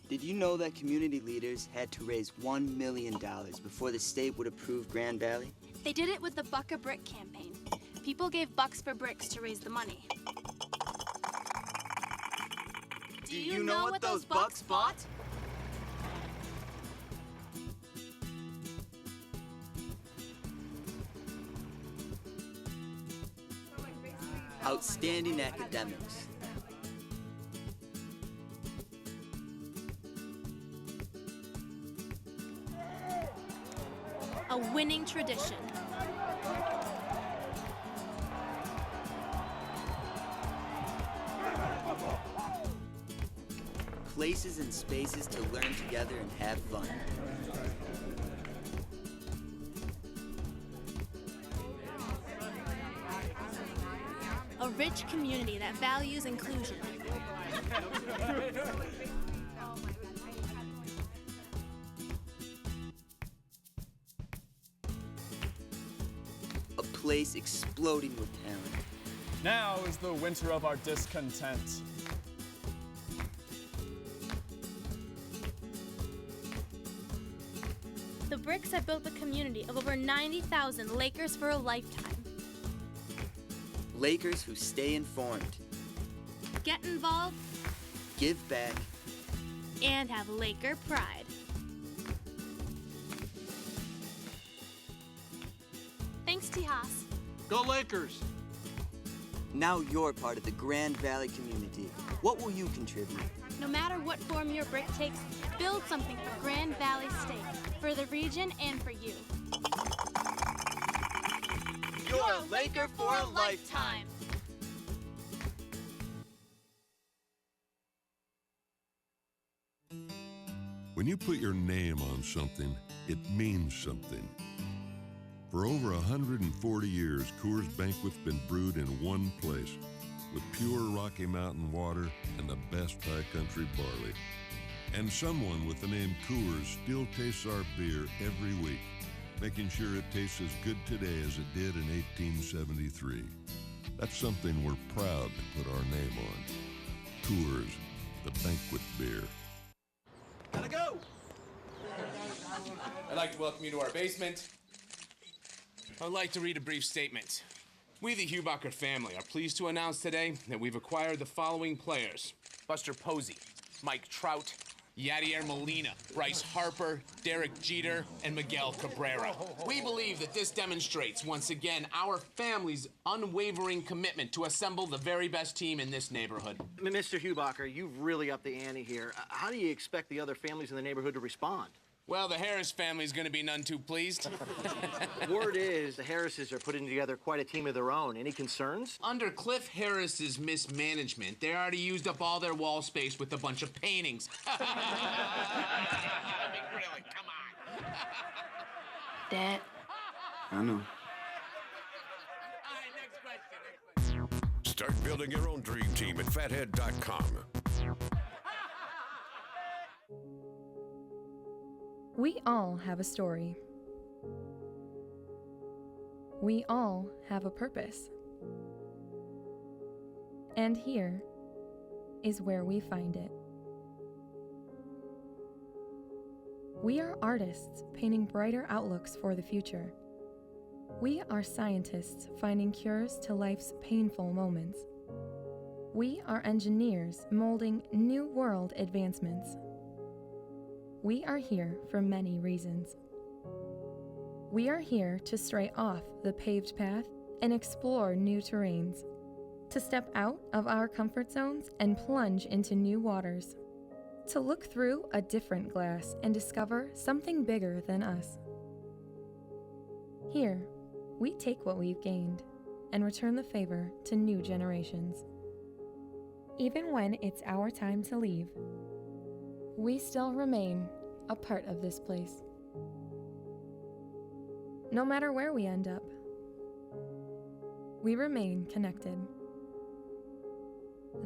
Did you know that community leaders had to raise $1 million before the state would approve Grand Valley? They did it with the Buck a Brick campaign. People gave bucks for bricks to raise the money. Do you know what those bucks bought? outstanding academics, a winning tradition, places and spaces to learn together and have fun. a rich community that values inclusion. A place exploding with talent. Now is the winter of our discontent. The bricks have built a community of over 90,000 Lakers for a lifetime. Lakers who stay informed, Get involved give back, and have Laker pride. Thanks, Tejas. Go Lakers! Now you're part of the Grand Valley community. What will you contribute? No matter what form your brick takes, build something for Grand Valley State, for the region and for you. You're a Laker for a lifetime. When you put your name on something, it means something. For over 140 years, Coors Banquet's been brewed in one place, with pure Rocky Mountain water and the best high country barley. And someone with the name Coors still tastes our beer every week, making sure it tastes as good today as it did in 1873. That's something we're proud to put our name on. Coors, the banquet beer. Gotta go! I'd like to welcome you to our basement. I'd like to read a brief statement. We, the Hubacher family, are pleased to announce today that we've acquired the following players: Buster Posey, Mike Trout, Yadier Molina, Bryce Harper, Derek Jeter, and Miguel Cabrera. We believe that this demonstrates, once again, our family's unwavering commitment to assemble the very best team in this neighborhood. Mr. Hubacher, you've really upped the ante here. How do you expect the other families in the neighborhood to respond? Well, the Harris family's gonna be none too pleased. Word is the Harrises are putting together quite a team of their own. Any concerns? Under Cliff Harris's mismanagement, they already used up all their wall space with a bunch of paintings. I mean, really, come on. Dad. I know. Start building your own dream team at fathead.com. We all have a story. We all have a purpose. And here is where we find it. We are artists painting brighter outlooks for the future. We are scientists finding cures to life's painful moments. We are engineers molding new world advancements. We are here for many reasons. We are here to stray off the paved path and explore new terrains, to step out of our comfort zones and plunge into new waters, to look through a different glass and discover something bigger than us. Here, we take what we've gained and return the favor to new generations. Even when it's our time to leave, we still remain a part of this place. No matter where we end up, we remain connected.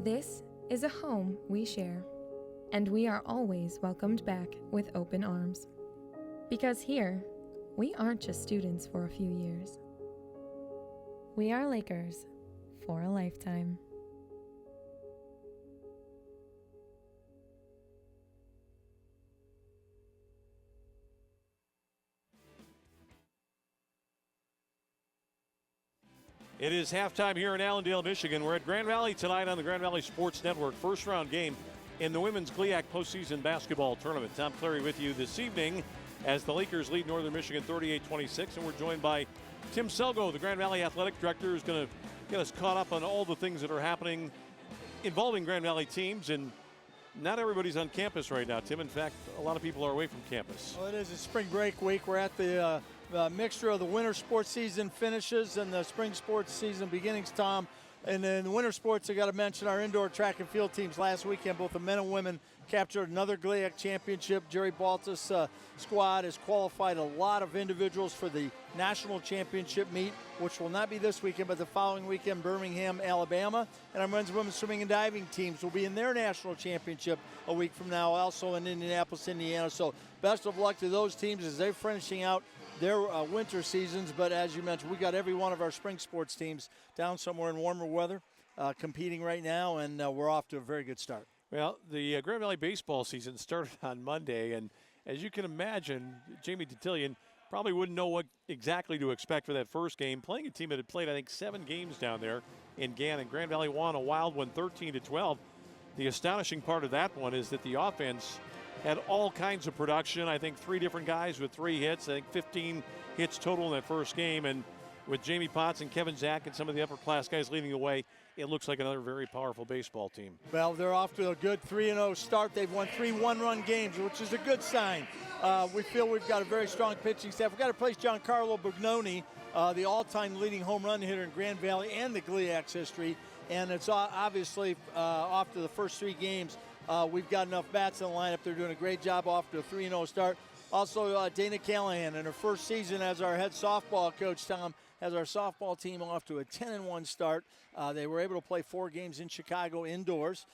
This is a home we share, and we are always welcomed back with open arms. Because here, we aren't just students for a few years. We are Lakers for a lifetime. It is halftime here in Allendale, Michigan. We're at Grand Valley tonight on the Grand Valley Sports Network. First round game in the women's GLIAC postseason basketball tournament. Tom Clary with you this evening as the Lakers lead Northern Michigan 38-26. And we're joined by Tim Selgo, the Grand Valley Athletic Director, who's going to get us caught up on all the things that are happening involving Grand Valley teams. And not everybody's on campus right now, Tim. In fact, a lot of people are away from campus. Well, it is a spring break week. We're at the mixture of the winter sports season finishes and the spring sports season beginnings, Tom. And in the winter sports, I got to mention our indoor track and field teams last weekend. Both the men and women captured another GLIAC championship. Jerry Baltus' squad has qualified a lot of individuals for the national championship meet, which will not be this weekend, but the following weekend, Birmingham, Alabama. And our men's and women's swimming and diving teams will be in their national championship a week from now, also in Indianapolis, Indiana. So best of luck to those teams as they're finishing out their winter seasons. But as you mentioned, we got every one of our spring sports teams down somewhere in warmer weather competing right now, and we're off to a very good start. Well, the Grand Valley baseball season started on Monday, and as you can imagine, Jamie Detillion probably wouldn't know what exactly to expect for that first game. Playing a team that had played, I think, 7 games down there in Gannon. Grand Valley won a wild one, 13-12. The astonishing part of that one is that the offense had all kinds of production. I think 3 different guys with 3 hits. I think 15 hits total in that first game. And with Jamie Potts and Kevin Zach and some of the upper-class guys leading the way, it looks like another very powerful baseball team. Well, they're off to a good 3-0 start. They've won 3 one-run games, which is a good sign. We feel we've got a very strong pitching staff. We've got to place Giancarlo Bugnoni, the all-time leading home run hitter in Grand Valley and the GLIAC's history. And it's obviously off to the first 3 games. We've got enough bats in the lineup. They're doing a great job off to a 3-0 start. Also, Dana Callahan, in her first season as our head softball coach, Tom, has our softball team off to a 10-1 start. They were able to play 4 games in Chicago indoors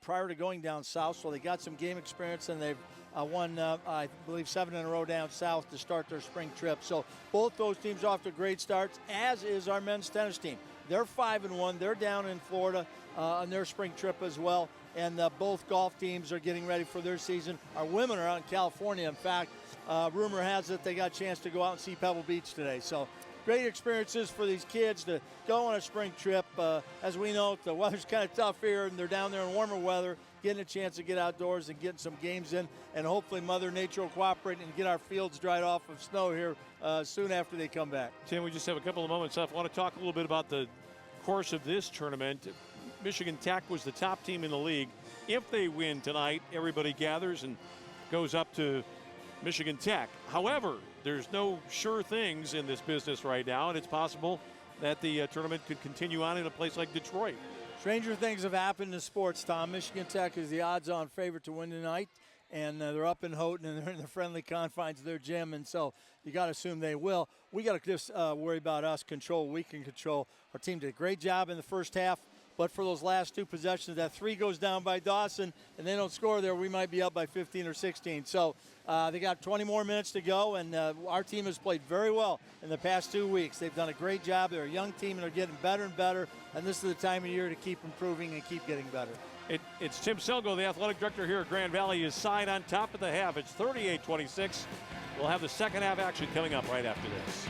prior to going down south, so they got some game experience, and they've won, I believe, 7 in a row down south to start their spring trip. So both those teams off to great starts, as is our men's tennis team. They're 5-1. They're down in Florida on their spring trip as well, and both golf teams are getting ready for their season. Our women are out in California. In fact, rumor has it they got a chance to go out and see Pebble Beach today. So great experiences for these kids to go on a spring trip. As we know, the weather's kind of tough here, and they're down there in warmer weather, getting a chance to get outdoors and getting some games in, and hopefully Mother Nature will cooperate and get our fields dried off of snow here soon after they come back. Tim, we just have a couple of moments left. I want to talk a little bit about the course of this tournament. Michigan Tech was the top team in the league. If they win tonight, everybody gathers and goes up to Michigan Tech. However, there's no sure things in this business right now, and it's possible that the tournament could continue on in a place like Detroit. Stranger things have happened in sports, Tom. Michigan Tech is the odds-on favorite to win tonight, and they're up in Houghton, and they're in the friendly confines of their gym, and so you got to assume they will. We got to just worry about us, control. We can control. Our team did a great job in the first half, but for those last 2 possessions, that 3 goes down by Dawson, and they don't score there, we might be up by 15 or 16. So they got 20 more minutes to go, and our team has played very well in the past 2 weeks. They've done a great job. They're a young team, and they're getting better and better, and this is the time of year to keep improving and keep getting better. It's Tim Selgo, the athletic director here at Grand Valley, is side on top of the half. It's 38-26. We'll have the second half action coming up right after this.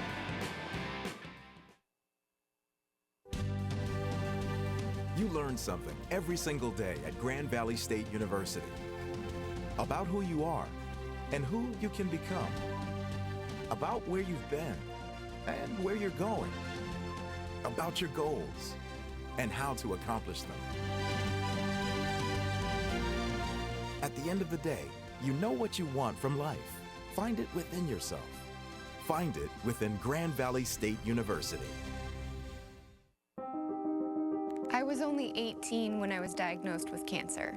You learn something every single day at Grand Valley State University about who you are and who you can become, about where you've been and where you're going, about your goals and how to accomplish them. At the end of the day, you know what you want from life. Find it within yourself. Find it within Grand Valley State University. I was only 18 when I was diagnosed with cancer.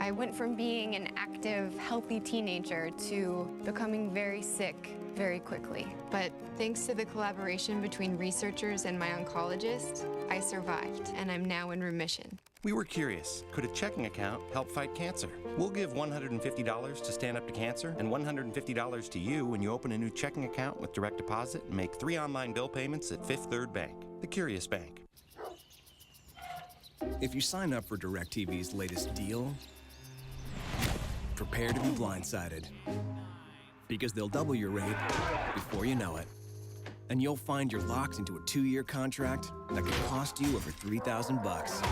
I went from being an active, healthy teenager to becoming very sick very quickly. But thanks to the collaboration between researchers and my oncologist, I survived, and I'm now in remission. We were curious, could a checking account help fight cancer? We'll give $150 to Stand Up to Cancer and $150 to you when you open a new checking account with direct deposit and make 3 online bill payments at Fifth Third Bank, the Curious Bank. If you sign up for DirecTV's latest deal, prepare to be blindsided. Because they'll double your rate before you know it. And you'll find you're locked into a 2-year contract that could cost you over $3,000.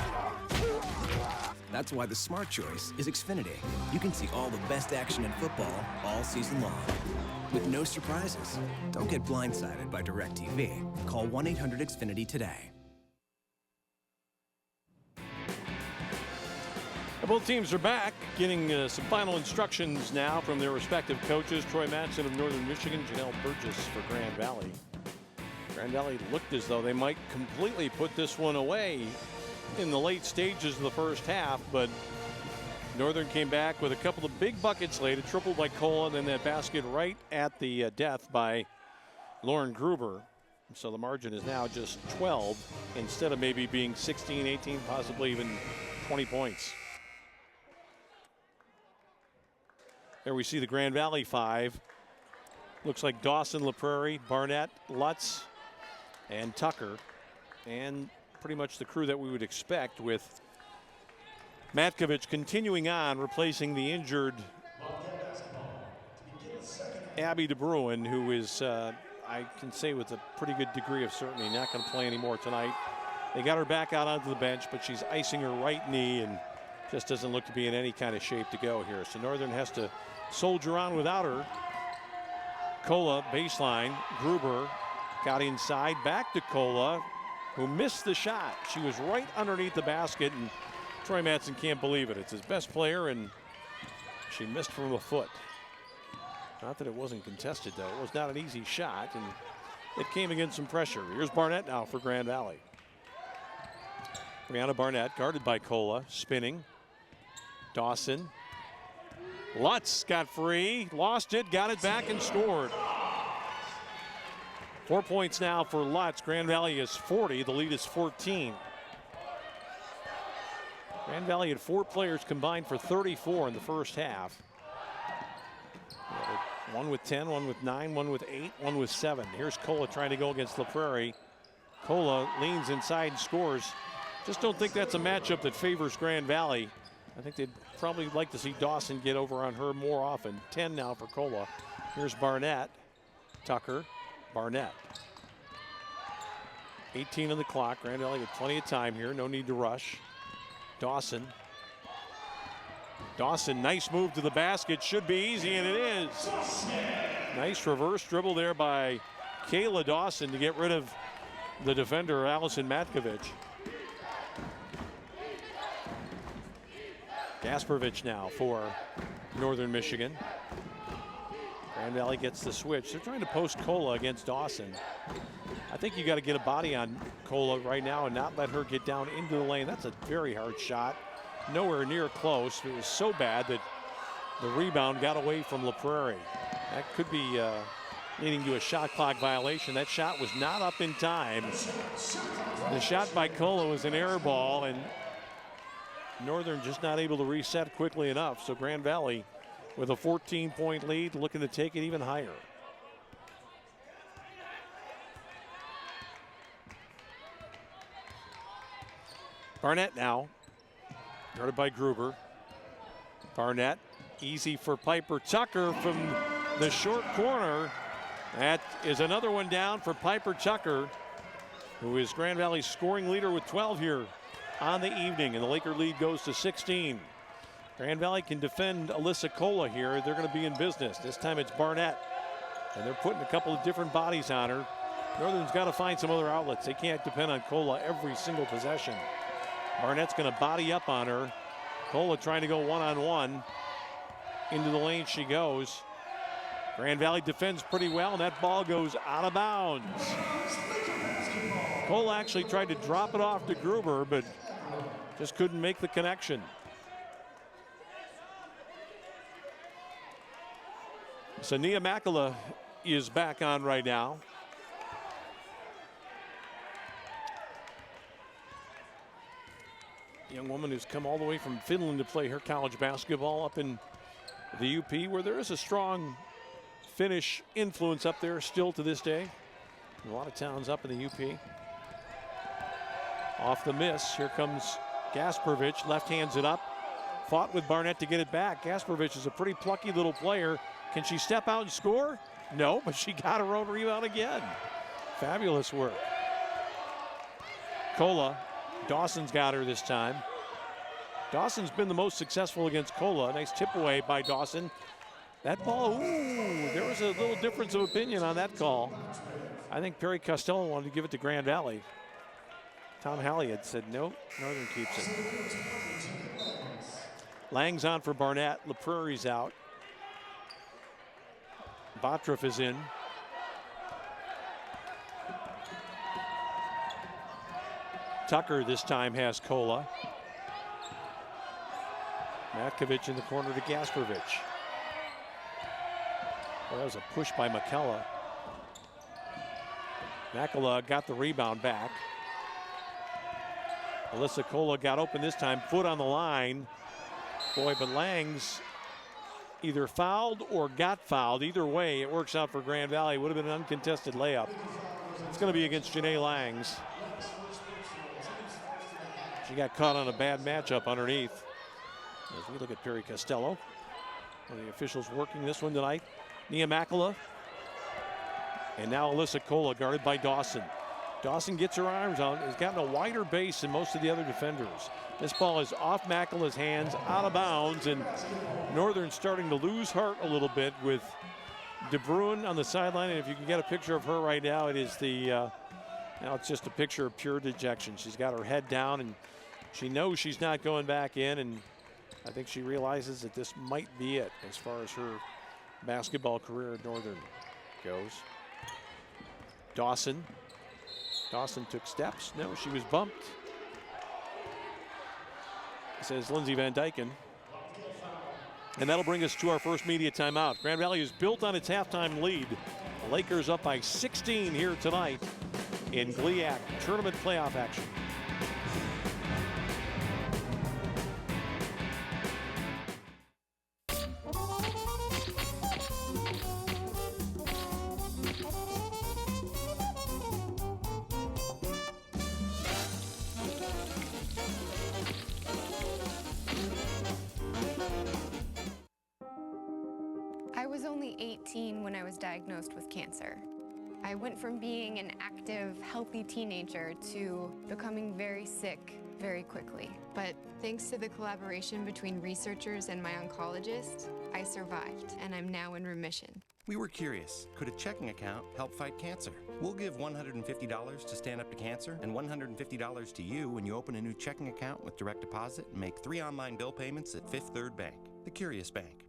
That's why the smart choice is Xfinity. You can see all the best action in football all season long, with no surprises. Don't get blindsided by DirecTV. Call 1-800-XFINITY today. Both teams are back, getting some final instructions now from their respective coaches. Troy Mattson of Northern Michigan, Janelle Burgess for Grand Valley. Grand Valley looked as though they might completely put this one away in the late stages of the first half, but Northern came back with a couple of big buckets late, a triple by Cole, and then that basket right at the death by Lauren Gruber. So the margin is now just 12 instead of maybe being 16, 18, possibly even 20 points. There we see the Grand Valley 5. Looks like Dawson, LaPrairie, Barnett, Lutz, and Tucker. And pretty much the crew that we would expect, with Matkovich continuing on, replacing the injured Abby DeBruin, who is, I can say with a pretty good degree of certainty, not going to play anymore tonight. They got her back out onto the bench, but she's icing her right knee and just doesn't look to be in any kind of shape to go here. So Northern has to soldier on without her. Kola, baseline. Gruber got inside, back to Kola, who missed the shot. She was right underneath the basket, and Troy Mattson can't believe it. It's his best player, and she missed from a foot. Not that it wasn't contested, though. It was not an easy shot, and it came against some pressure. Here's Barnett now for Grand Valley. Brianna Barnett, guarded by Kola, spinning. Dawson. Lutz got free, lost it, got it back, and scored. 4 points now for Lutz. Grand Valley is 40. The lead is 14. Grand Valley had 4 players combined for 34 in the first half. One with 10, one with 9, one with 8, one with 7. Here's Kola trying to go against LaPrairie. Kola leans inside and scores. Just don't think that's a matchup that favors Grand Valley. I think they'd probably like to see Dawson get over on her more often. 10 now for Kola. Here's Barnett. Tucker. Barnett. 18 on the clock. Grand Valley with plenty of time here. No need to rush. Dawson. Dawson, nice move to the basket. Should be easy, and it is. Nice reverse dribble there by Kayla Dawson to get rid of the defender, Allison Matkovich. Gasparovich now for Northern Michigan. Grand Valley gets the switch. They're trying to post Kola against Dawson. I think you got to get a body on Kola right now and not let her get down into the lane. That's a very hard shot. Nowhere near close. It was so bad that the rebound got away from LaPrairie. That could be leading to a shot clock violation. That shot was not up in time. The shot by Kola was an air ball, and Northern just not able to reset quickly enough. So Grand Valley with a 14-point lead, looking to take it even higher. Barnett now, guarded by Gruber. Barnett, easy for Piper Tucker from the short corner. That is another one down for Piper Tucker, who is Grand Valley's scoring leader with 12 here on the evening, and the Laker lead goes to 16. Grand Valley can defend Alyssa Kola here. They're going to be in business. This time it's Barnett, and they're putting a couple of different bodies on her. Northern's got to find some other outlets. They can't depend on Kola every single possession. Barnett's going to body up on her. Kola trying to go one-on-one. Into the lane she goes. Grand Valley defends pretty well, and that ball goes out of bounds. Kola actually tried to drop it off to Gruber, but just couldn't make the connection. So Nia Makala is back on right now. Young woman who's come all the way from Finland to play her college basketball up in the UP, where there is a strong Finnish influence up there still to this day. A lot of towns up in the UP. Off the miss, here comes Gasparovich, left hands it up. Fought with Barnett to get it back. Gasparovich is a pretty plucky little player. Can she step out and score? No, but she got her own rebound again. Fabulous work. Kola, Dawson's got her this time. Dawson's been the most successful against Kola. Nice tip away by Dawson. That ball, ooh, there was a little difference of opinion on that call. I think Perry Costello wanted to give it to Grand Valley. Tom Halliad said, nope, Northern keeps it. Lang's on for Barnett. LaPrairie's out. Botroff is in. Tucker this time has Kola. Matkovic in the corner to Gasparovich. Well, that was a push by McKella. Makela got the rebound back. Alyssa Kola got open this time, foot on the line. Boy, but Lang's either fouled or got fouled. Either way, it works out for Grand Valley. It would have been an uncontested layup. It's going to be against Janae Langs. She got caught on a bad matchup underneath. As we look at Perry Costello, one of the officials working this one tonight. Nia Makela. And now Alyssa Kola guarded by Dawson. Dawson gets her arms out, has gotten a wider base than most of the other defenders. This ball is off Makela's hands, out of bounds, and Northern starting to lose heart a little bit with De Bruin on the sideline. And if you can get a picture of her right now, it is the, now it's just a picture of pure dejection. She's got her head down and she knows she's not going back in, and I think she realizes that this might be it as far as her basketball career at Northern goes. Dawson took steps. No, she was bumped. Says Lindsey Van Dyken. And that'll bring us to our first media timeout. Grand Valley is built on its halftime lead. The Lakers up by 16 here tonight in GLIAC tournament playoff action. I was only 18 when I was diagnosed with cancer. I went from being an active, healthy teenager to becoming very sick very quickly. But thanks to the collaboration between researchers and my oncologist, I survived, and I'm now in remission. We were curious, could a checking account help fight cancer? We'll give $150 to Stand Up to Cancer and $150 to you when you open a new checking account with direct deposit and make 3 online bill payments at Fifth Third Bank, the Curious Bank.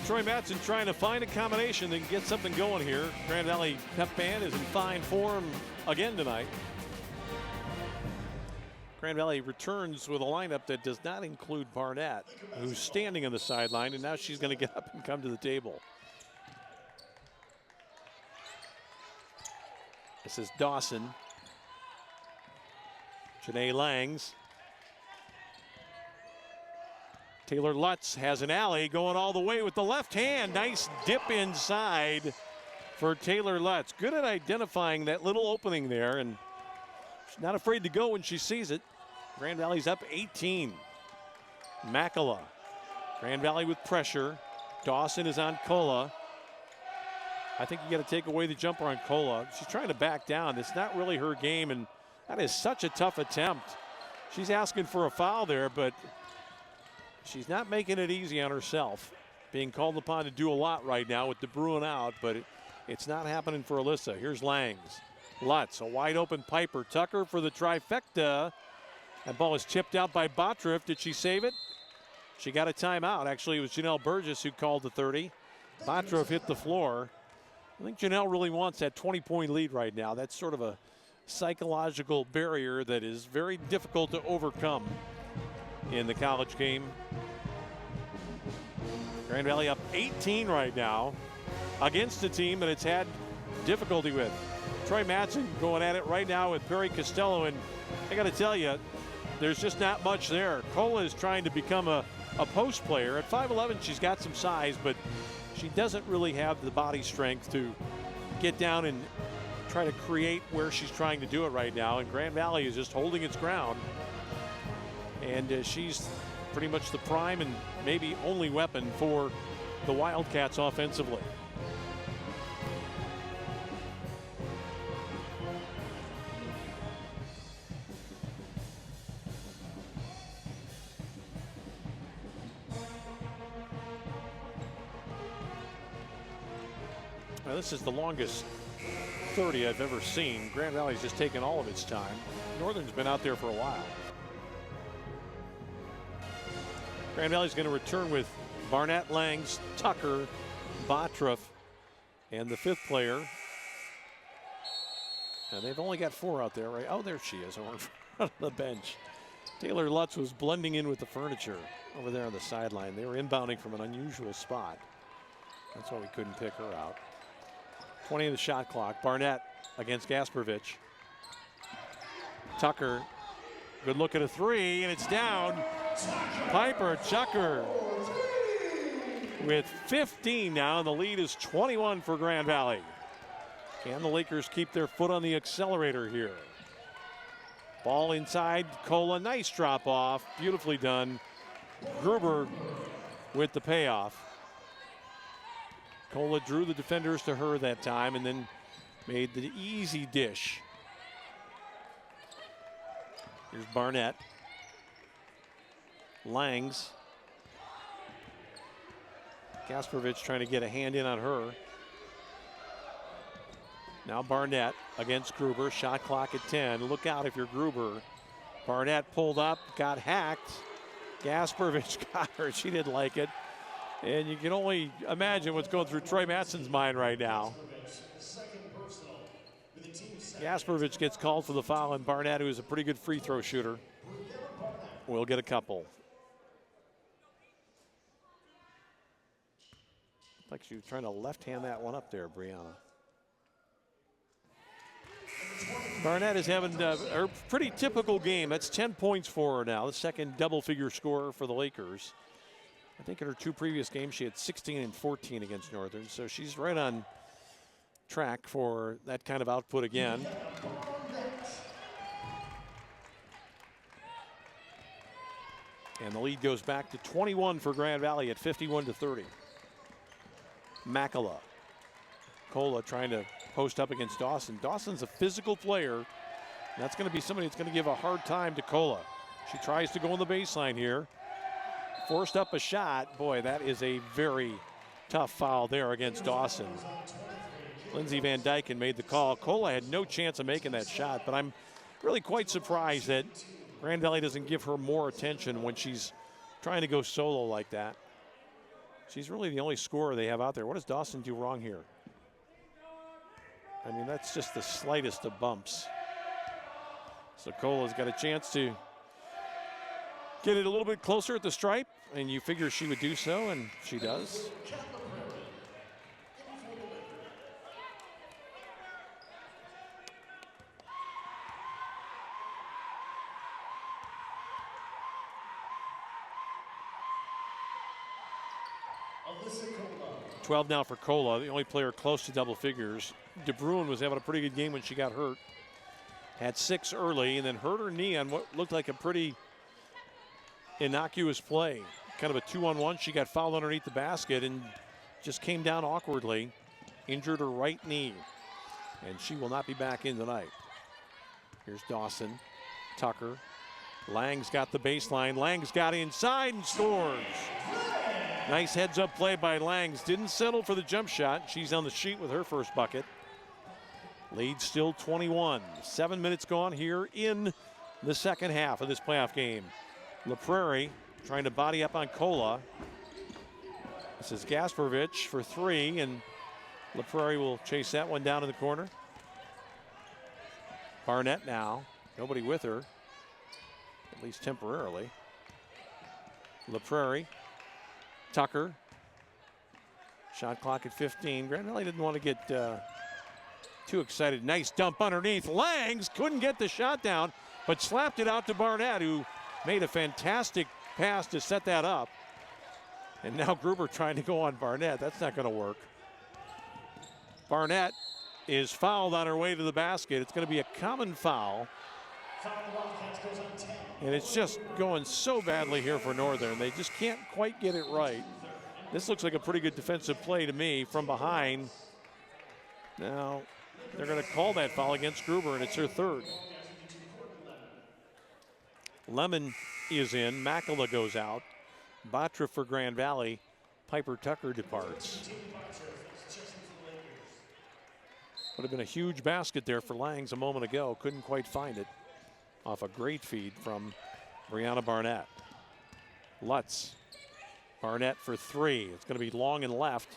Troy Matson trying to find a combination that can get something going here. Grand Valley Pep Band is in fine form again tonight. Grand Valley returns with a lineup that does not include Barnett, who's standing on the sideline, and now she's going to get up and come to the table. This is Dawson. Janae Langs. Taylor Lutz has an alley going all the way with the left hand. Nice dip inside for Taylor Lutz. Good at identifying that little opening there, and she's not afraid to go when she sees it. Grand Valley's up 18. Makela. Grand Valley with pressure. Dawson is on Kola. I think you got to take away the jumper on Kola. She's trying to back down. It's not really her game, and that is such a tough attempt. She's asking for a foul there, but she's not making it easy on herself. Being called upon to do a lot right now with De Bruin out, but it's not happening for Alyssa. Here's Langs. Lutz, a wide open Piper. Tucker for the trifecta. That ball is tipped out by Botroff. Did she save it? She got a timeout. Actually, it was Janelle Burgess who called the 30. Botroff hit the floor. I think Janelle really wants that 20-point lead right now. That's sort of a psychological barrier that is very difficult to overcome in the college game. Grand Valley up 18 right now against a team that it's had difficulty with. Troy Matson going at it right now with Perry Costello, and I got to tell you, there's just not much there. Kola is trying to become a post player. At 5'11", she's got some size, but she doesn't really have the body strength to get down and try to create where she's trying to do it right now. And Grand Valley is just holding its ground. And she's pretty much the prime and maybe only weapon for the Wildcats offensively. Now, this is the longest 30 I've ever seen. Grand Valley's just taken all of its time. Northern's been out there for a while. Grand Valley's going to return with Barnett, Langs, Tucker, Botruff, and the fifth player. And they've only got 4 out there, right? Oh, there she is over in front of the bench. Taylor Lutz was blending in with the furniture over there on the sideline. They were inbounding from an unusual spot. That's why we couldn't pick her out. 20 in the shot clock. Barnett against Gasparovich. Tucker, good look at a 3, and it's down. Piper Tucker with 15 now, and the lead is 21 for Grand Valley. Can the Lakers keep their foot on the accelerator here? Ball inside, Kola, nice drop off, beautifully done. Gruber with the payoff. Kola drew the defenders to her that time and then made the easy dish. Here's Barnett. Langs. Gasparovich trying to get a hand in on her. Now Barnett against Gruber. Shot clock at 10. Look out if you're Gruber. Barnett pulled up, got hacked. Gasparovich got her. She didn't like it. And you can only imagine what's going through Troy Matson's mind right now. Gasparovich gets called for the foul, and Barnett, who is a pretty good free throw shooter, will get a couple. Like she was trying to left-hand that one up there, Brianna. Barnett is having a pretty typical game. That's 10 points for her now, the second double-figure scorer for the Lakers. I think in her 2 previous games, she had 16 and 14 against Northern, so she's right on track for that kind of output again. And the lead goes back to 21 for Grand Valley at 51-30. Makala. Kola trying to post up against Dawson. Dawson's a physical player. That's going to be somebody that's going to give a hard time to Kola. She tries to go on the baseline here. Forced up a shot. Boy, that is a very tough foul there against Dawson. Lindsey Van Dyken made the call. Kola had no chance of making that shot, but I'm really quite surprised that Grand Valley doesn't give her more attention when she's trying to go solo like that. She's really the only scorer they have out there. What does Dawson do wrong here? I mean, that's just the slightest of bumps. So Kola's got a chance to get it a little bit closer at the stripe, and you figure she would do so, and she does. .12 now for Kola, the only player close to double figures. DeBruin was having a pretty good game when she got hurt. Had 6 early and then hurt her knee on what looked like a pretty innocuous play. Kind of a 2-on-1. She got fouled underneath the basket and just came down awkwardly. Injured her right knee. And she will not be back in tonight. Here's Dawson. Tucker. Lang's got the baseline. Lang's got inside and scores. Nice heads-up play by Langs. Didn't settle for the jump shot. She's on the sheet with her first bucket. Lead still 21. 7 minutes gone here in the second half of this playoff game. LaPrairie trying to body up on Kola. This is Gasparovich for 3, and LaPrairie will chase that one down in the corner. Barnett now. Nobody with her, at least temporarily. LaPrairie. Tucker. Shot clock at 15. Grand Valley didn't want to get too excited. Nice dump underneath. Langs couldn't get the shot down, but slapped it out to Barnett, who made a fantastic pass to set that up. And now Gruber trying to go on Barnett. That's not going to work. Barnett is fouled on her way to the basket. It's going to be a common foul. And it's just going so badly here for Northern. They just can't quite get it right. This looks like a pretty good defensive play to me from behind. Now they're going to call that foul against Gruber, and it's her 3rd. Lemon is in. Makala goes out. Batra for Grand Valley. Piper Tucker departs. Would have been a huge basket there for Langs a moment ago. Couldn't quite find it off a great feed from Brianna Barnett. Lutz. Barnett for three. It's going to be long and left.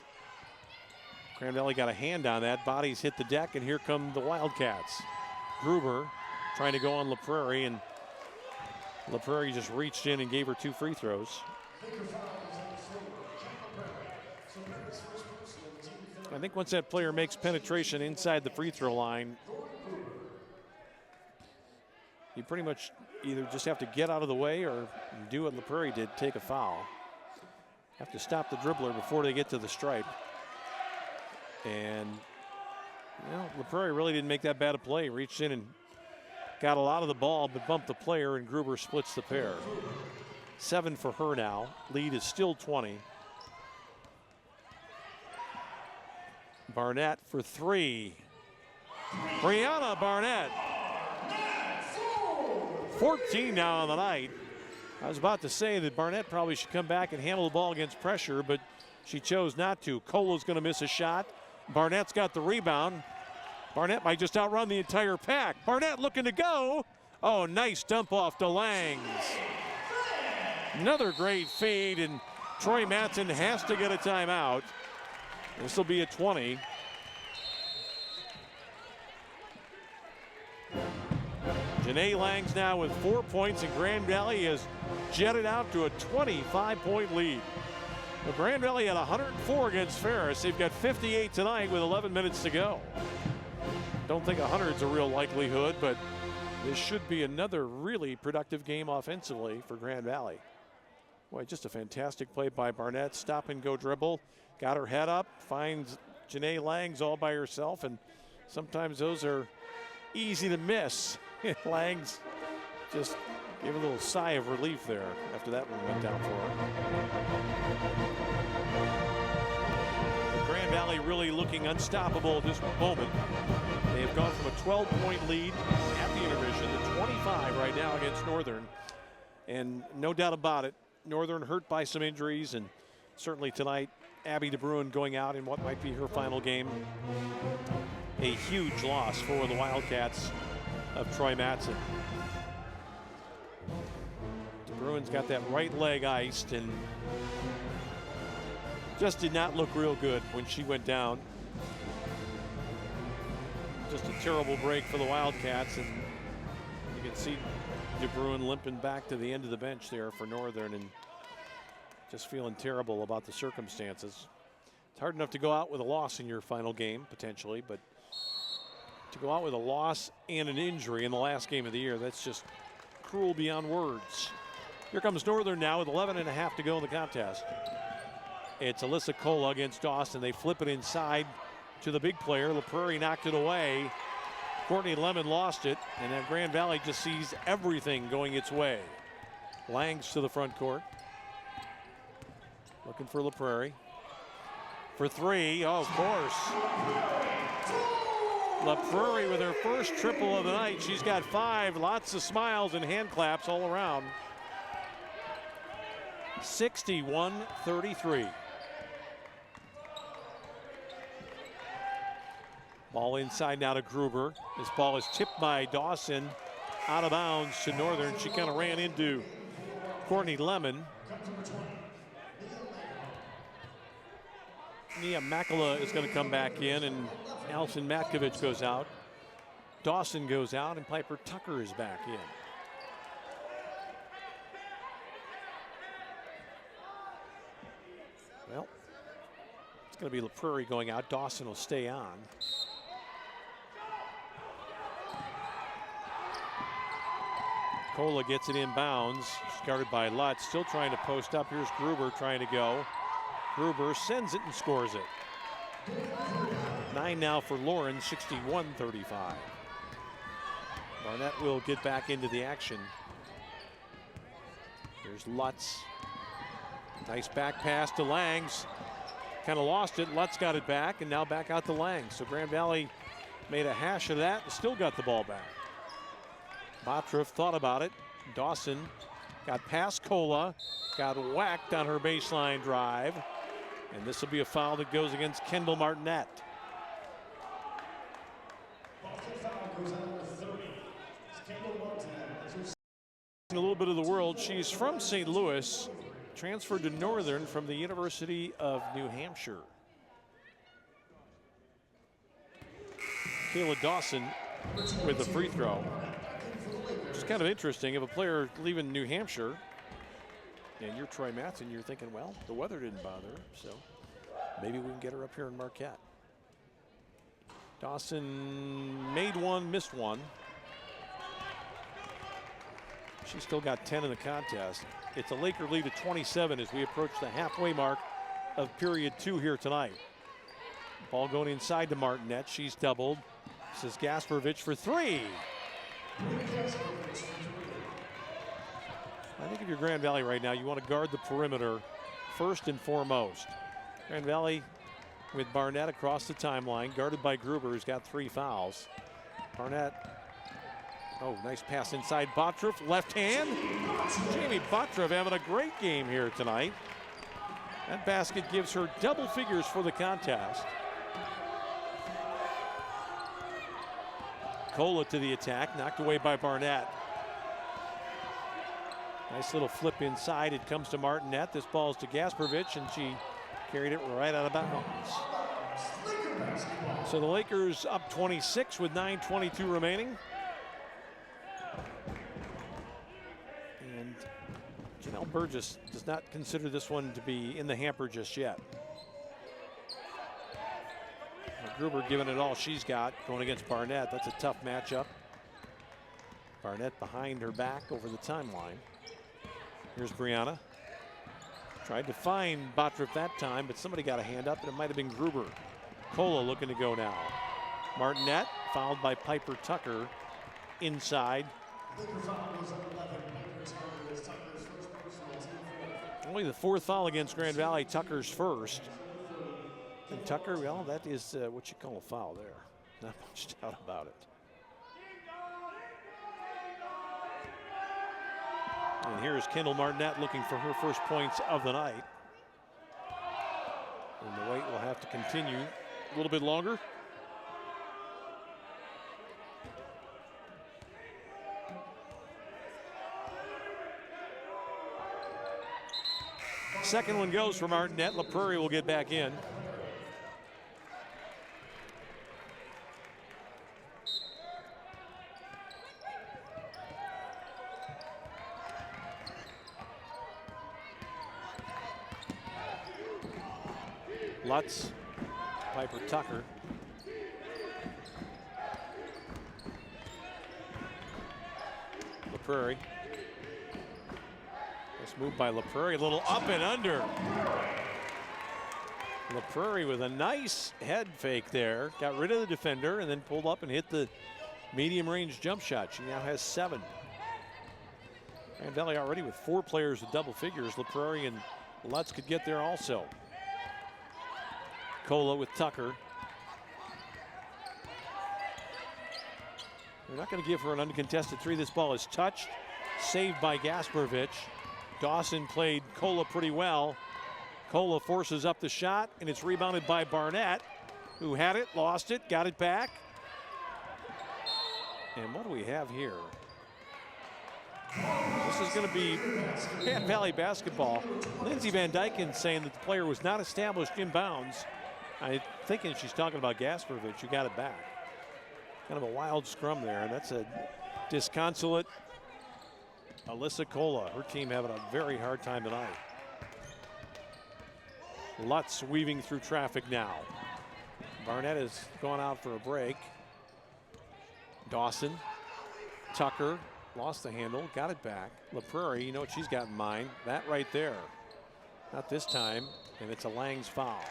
Grand Valley got a hand on that. Bodies hit the deck, and here come the Wildcats. Gruber trying to go on LaPrairie, and LaPrairie just reached in and gave her 2 free throws. I think once that player makes penetration inside the free throw line, you pretty much either just have to get out of the way or do what LaPrairie did, take a foul. Have to stop the dribbler before they get to the stripe. And, you know, LaPrairie really didn't make that bad a play. Reached in and got a lot of the ball, but bumped the player, and Gruber splits the pair. 7 for her now. Lead is still 20. Barnett for three. Brianna Barnett. 14 now on the night. I was about to say that Barnett probably should come back and handle the ball against pressure, but she chose not to. Cola's going to miss a shot. Barnett's got the rebound. Barnett might just outrun the entire pack. Barnett looking to go. Oh, nice dump off to Langs. Another great feed, and Troy Matson has to get a timeout. This will be a 20. Janae Langs now with 4 points, and Grand Valley has jetted out to a 25-point lead. The Grand Valley had 104 against Ferris. They've got 58 tonight with 11 minutes to go. Don't think 100's a real likelihood, but this should be another really productive game offensively for Grand Valley. Boy, just a fantastic play by Barnett. Stop and go dribble. Got her head up, finds Janae Langs all by herself, and sometimes those are easy to miss. Langs just gave a little sigh of relief there after that one went down for her. Grand Valley really looking unstoppable at this moment. They have gone from a 12-point lead at the intermission to 25 right now against Northern. And no doubt about it, Northern hurt by some injuries, and certainly tonight, Abby DeBruin going out in what might be her final game. A huge loss for the Wildcats of Troy Matson. DeBruin's got that right leg iced and just did not look real good when she went down. Just a terrible break for the Wildcats, and you can see DeBruin limping back to the end of the bench there for Northern and just feeling terrible about the circumstances. It's hard enough to go out with a loss in your final game, potentially, but to go out with a loss and an injury in the last game of the year, that's just cruel beyond words. Here comes Northern now with 11.5 to go in the contest. It's Alyssa Cola against Dawson. They flip it inside to the big player. LaPrairie knocked it away. Courtney Lemon lost it, and then Grand Valley just sees everything going its way. Langs to the front court. Looking for LaPrairie. For three, oh, of course. LaPrairie with her first triple of the night. She's got 5, lots of smiles and hand claps all around. 61-33. Ball inside now to Gruber. This ball is tipped by Dawson out of bounds to Northern. She kind of ran into Courtney Lemon. Nia Makala is going to come back in, and Allison Matkovich goes out. Dawson goes out, and Piper Tucker is back in. Well, it's going to be LaPrairie going out. Dawson will stay on. Cola gets it inbounds. She's guarded by Lutz. Still trying to post up. Here's Gruber trying to go. Gruber sends it and scores it. 9 now for Lauren, 61-35. Barnett will get back into the action. Here's Lutz. Nice back pass to Langs. Kind of lost it. Lutz got it back, and now back out to Langs. So Grand Valley made a hash of that and still got the ball back. Botruff thought about it. Dawson got past Cola, got whacked on her baseline drive. And this will be a foul that goes against Kendall Martinette. A little bit of the world. She's from St. Louis, transferred to Northern from the University of New Hampshire. Kayla Dawson with the free throw. It's kind of interesting. If a player leaving New Hampshire and you're Troy Matson, you're thinking, well, the weather didn't bother her, so maybe we can get her up here in Marquette. Dawson made one, missed one. She's still got 10 in the contest. It's a Laker lead of 27 as we approach the halfway mark of period 2 here tonight. Ball going inside to Martinette. She's doubled. This is Gasparovich for 3. I think if you're Grand Valley right now, you want to guard the perimeter first and foremost. Grand Valley with Barnett across the timeline, guarded by Gruber, who's got 3 fouls. Barnett, oh, nice pass inside. Botruff, left hand. Jamie Botruff having a great game here tonight. That basket gives her double figures for the contest. Kola to the attack, knocked away by Barnett. Nice little flip inside. It comes to Martinette. This ball's to Gasparovich, and she carried it right out of bounds. So the Lakers up 26 with 9:22 remaining. And Janelle Burgess does not consider this one to be in the hamper just yet. Gruber giving it all she's got, going against Barnett. That's a tough matchup. Barnett behind her back over the timeline. Here's Brianna. Tried to find Botruff that time, but somebody got a hand up, and it might have been Gruber. Kola looking to go now. Martinette fouled by Piper Tucker inside. Only the 4th foul against Grand Valley. Tucker's first. And Tucker, well, that is what you call a foul there. Not much doubt about it. And here's Kendall Martinette looking for her first points of the night. And the wait will have to continue a little bit longer. Second one goes for Martinette. LaPrairie will get back in. Lutz, Piper Tucker. LaPrairie. Nice move by LaPrairie, a little up and under. LaPrairie with a nice head fake there. Got rid of the defender and then pulled up and hit the medium range jump shot. She now has 7. Grand Valley already with 4 players with double figures. LaPrairie and Lutz could get there also. Kola with Tucker. They're not going to give her an uncontested 3. This ball is touched, saved by Gasparovich. Dawson played Kola pretty well. Kola forces up the shot, and it's rebounded by Barnett, who had it, lost it, got it back. And what do we have here? This is going to be Grand Valley basketball. Lindsey Van Dyken saying that the player was not established inbounds. I'm thinking she's talking about Gasparovich, who got it back. Kind of a wild scrum there, and that's a disconsolate Alyssa Kola. Her team having a very hard time tonight. Lutz weaving through traffic now. Barnett has gone out for a break. Dawson, Tucker, lost the handle, got it back. LaPrairie, you know what she's got in mind. That right there. Not this time, and it's a Lang's foul.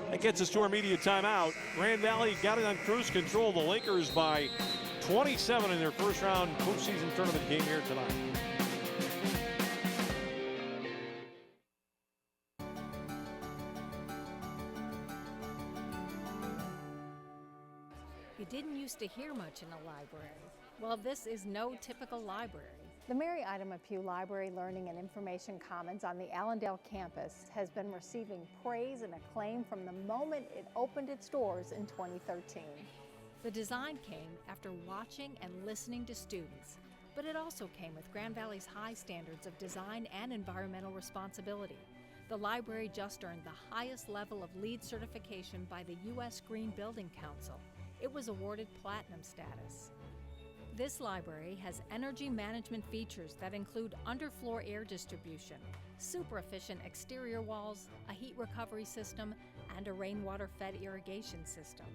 That gets us to our media timeout. Grand Valley got it on cruise control. The Lakers by 27 in their first round postseason tournament game here tonight. You didn't used to hear much in a library. Well, this is no typical library. The Mary Ida Pugh Library Learning and Information Commons on the Allendale campus has been receiving praise and acclaim from the moment it opened its doors in 2013. The design came after watching and listening to students, but it also came with Grand Valley's high standards of design and environmental responsibility. The library just earned the highest level of LEED certification by the U.S. Green Building Council. It was awarded platinum status. This library has energy management features that include underfloor air distribution, super efficient exterior walls, a heat recovery system, and a rainwater-fed irrigation system.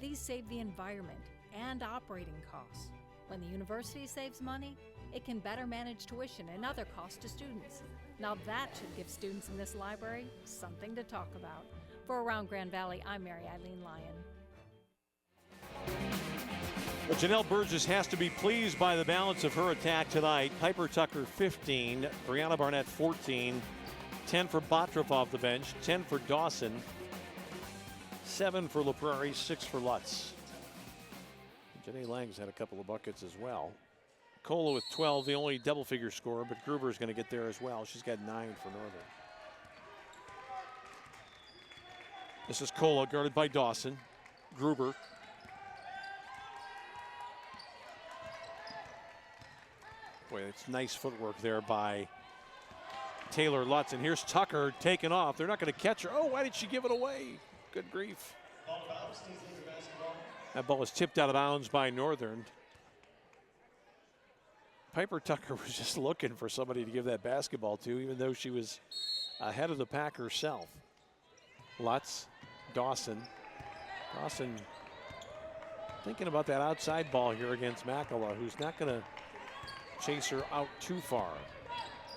These save the environment and operating costs. When the university saves money, it can better manage tuition and other costs to students. Now that should give students in this library something to talk about. For Around Grand Valley, I'm Mary Eileen Lyon. But Janelle Burgess has to be pleased by the balance of her attack tonight. Piper Tucker 15, Brianna Barnett 14, 10 for Bottroff off the bench, 10 for Dawson, 7 for LaPrairie, 6 for Lutz. Janae Lang's had a couple of buckets as well. Cola with 12, the only double figure scorer, but Gruber's going to get there as well. She's got 9 for Northern. This is Cola guarded by Dawson. Gruber. Boy, it's nice footwork there by Taylor Lutz. And here's Tucker taking off. They're not going to catch her. Oh, why did she give it away? Good grief. That ball was tipped out of bounds by Northern. Piper Tucker was just looking for somebody to give that basketball to, even though she was ahead of the pack herself. Lutz, Dawson. Dawson thinking about that outside ball here against Makala, who's not going to chase her out too far.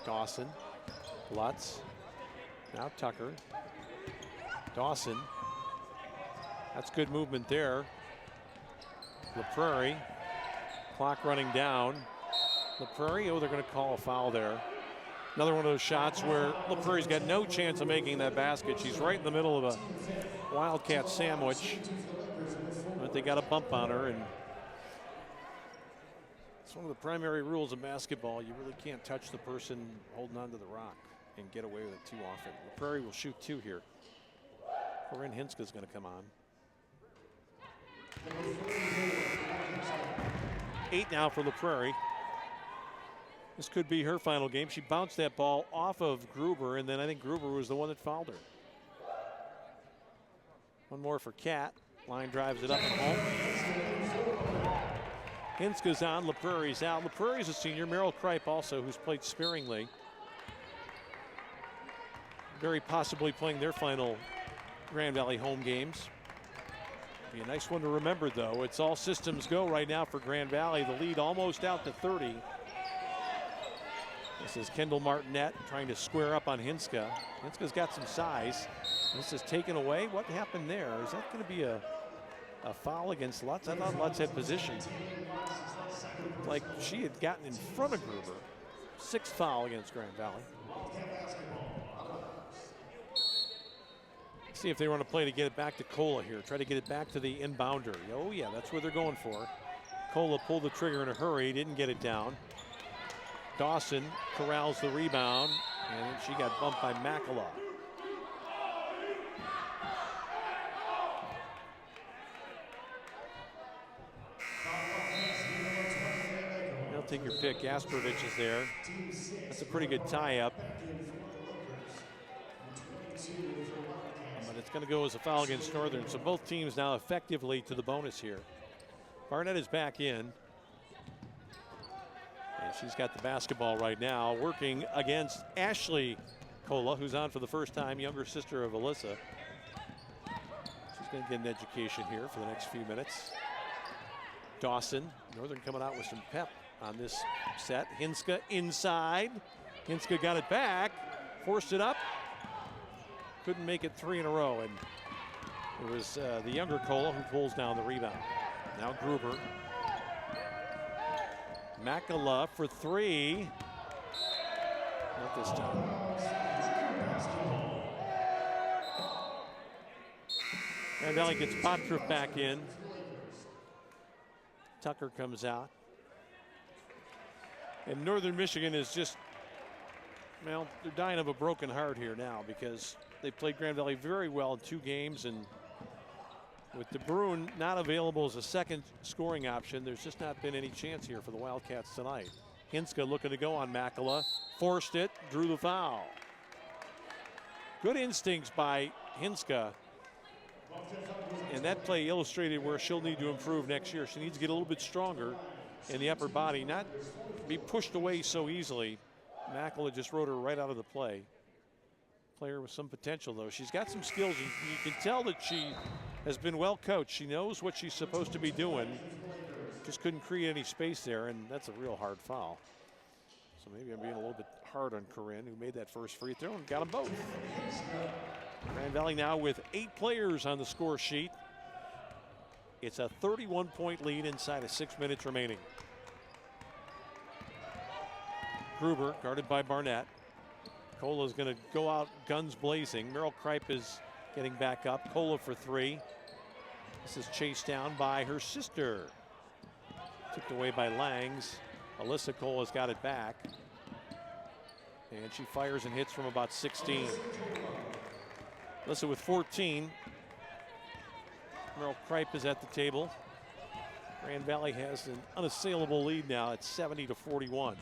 Dawson, Lutz, now Tucker. Dawson, that's good movement there. LaPrairie, clock running down. LaPrairie, oh, they're going to call a foul there. Another one of those shots where LaPrairie's got no chance of making that basket. She's right in the middle of a Wildcat sandwich. But they got a bump on her, and it's one of the primary rules of basketball. You really can't touch the person holding onto the rock and get away with it too often. LaPrairie will shoot 2 here. Corinne Hinska's going to come on. 8 now for LaPrairie. This could be her final game. She bounced that ball off of Gruber, and then I think Gruber was the one that fouled her. One more for Cat. Line drives it up and home. Hinska's on, LaPrairie's out. LaPrairie's a senior. Merrill Kripe also, who's played sparingly. Very possibly playing their final Grand Valley home games. Be a nice one to remember, though. It's all systems go right now for Grand Valley. The lead almost out to 30. This is Kendall Martinet trying to square up on Hinska. Hinska's got some size. This is taken away. What happened there? Is that going to be a foul against Lutz? I thought Lutz had position. Like she had gotten in front of Gruber. 6th foul against Grand Valley. See if they want to play to get it back to Cola here. Try to get it back to the inbounder. Oh yeah, that's what they're going for. Cola pulled the trigger in a hurry, didn't get it down. Dawson corrals the rebound, and she got bumped by Makala. They'll take your pick. Gasprovich is there. That's a pretty good tie-up. But it's going to go as a foul against Northern. So both teams now effectively to the bonus here. Barnett is back in. And she's got the basketball right now, working against Ashley Cola, who's on for the first time, younger sister of Alyssa. She's going to get an education here for the next few minutes. Dawson, Northern coming out with some pep on this set. Hinska inside. Hinska got it back, forced it up. Couldn't make it 3 in a row, and it was the younger Cola who pulls down the rebound. Now Gruber. Makala for 3. Not this time. And Valley gets Bottroff back in. Tucker comes out. And Northern Michigan is just, well, they're dying of a broken heart here now because they played Grand Valley very well in 2 games, and with DeBruyne not available as a second scoring option, there's just not been any chance here for the Wildcats tonight. Hinska looking to go on Makala, forced it, drew the foul. Good instincts by Hinska, and that play illustrated where she'll need to improve next year. She needs to get a little bit stronger in the upper body, not be pushed away so easily. Makala just wrote her right out of the play. Player with some potential, though. She's got some skills, and you can tell that she has been well coached. She knows what she's supposed to be doing. Just couldn't create any space there, and that's a real hard foul. So maybe I'm being a little bit hard on Corinne, who made that first free throw and got them both. Grand Valley now with 8 players on the score sheet. It's a 31-point lead inside of 6 minutes remaining. Gruber guarded by Barnett. Cola's going to go out guns blazing. Merrill Kripe is getting back up. Cola for 3. This is chased down by her sister. Tipped away by Langs. Alyssa Cola's got it back. And she fires and hits from about 16. Alyssa with 14. Merrill Kripe is at the table. Grand Valley has an unassailable lead now at 70-41.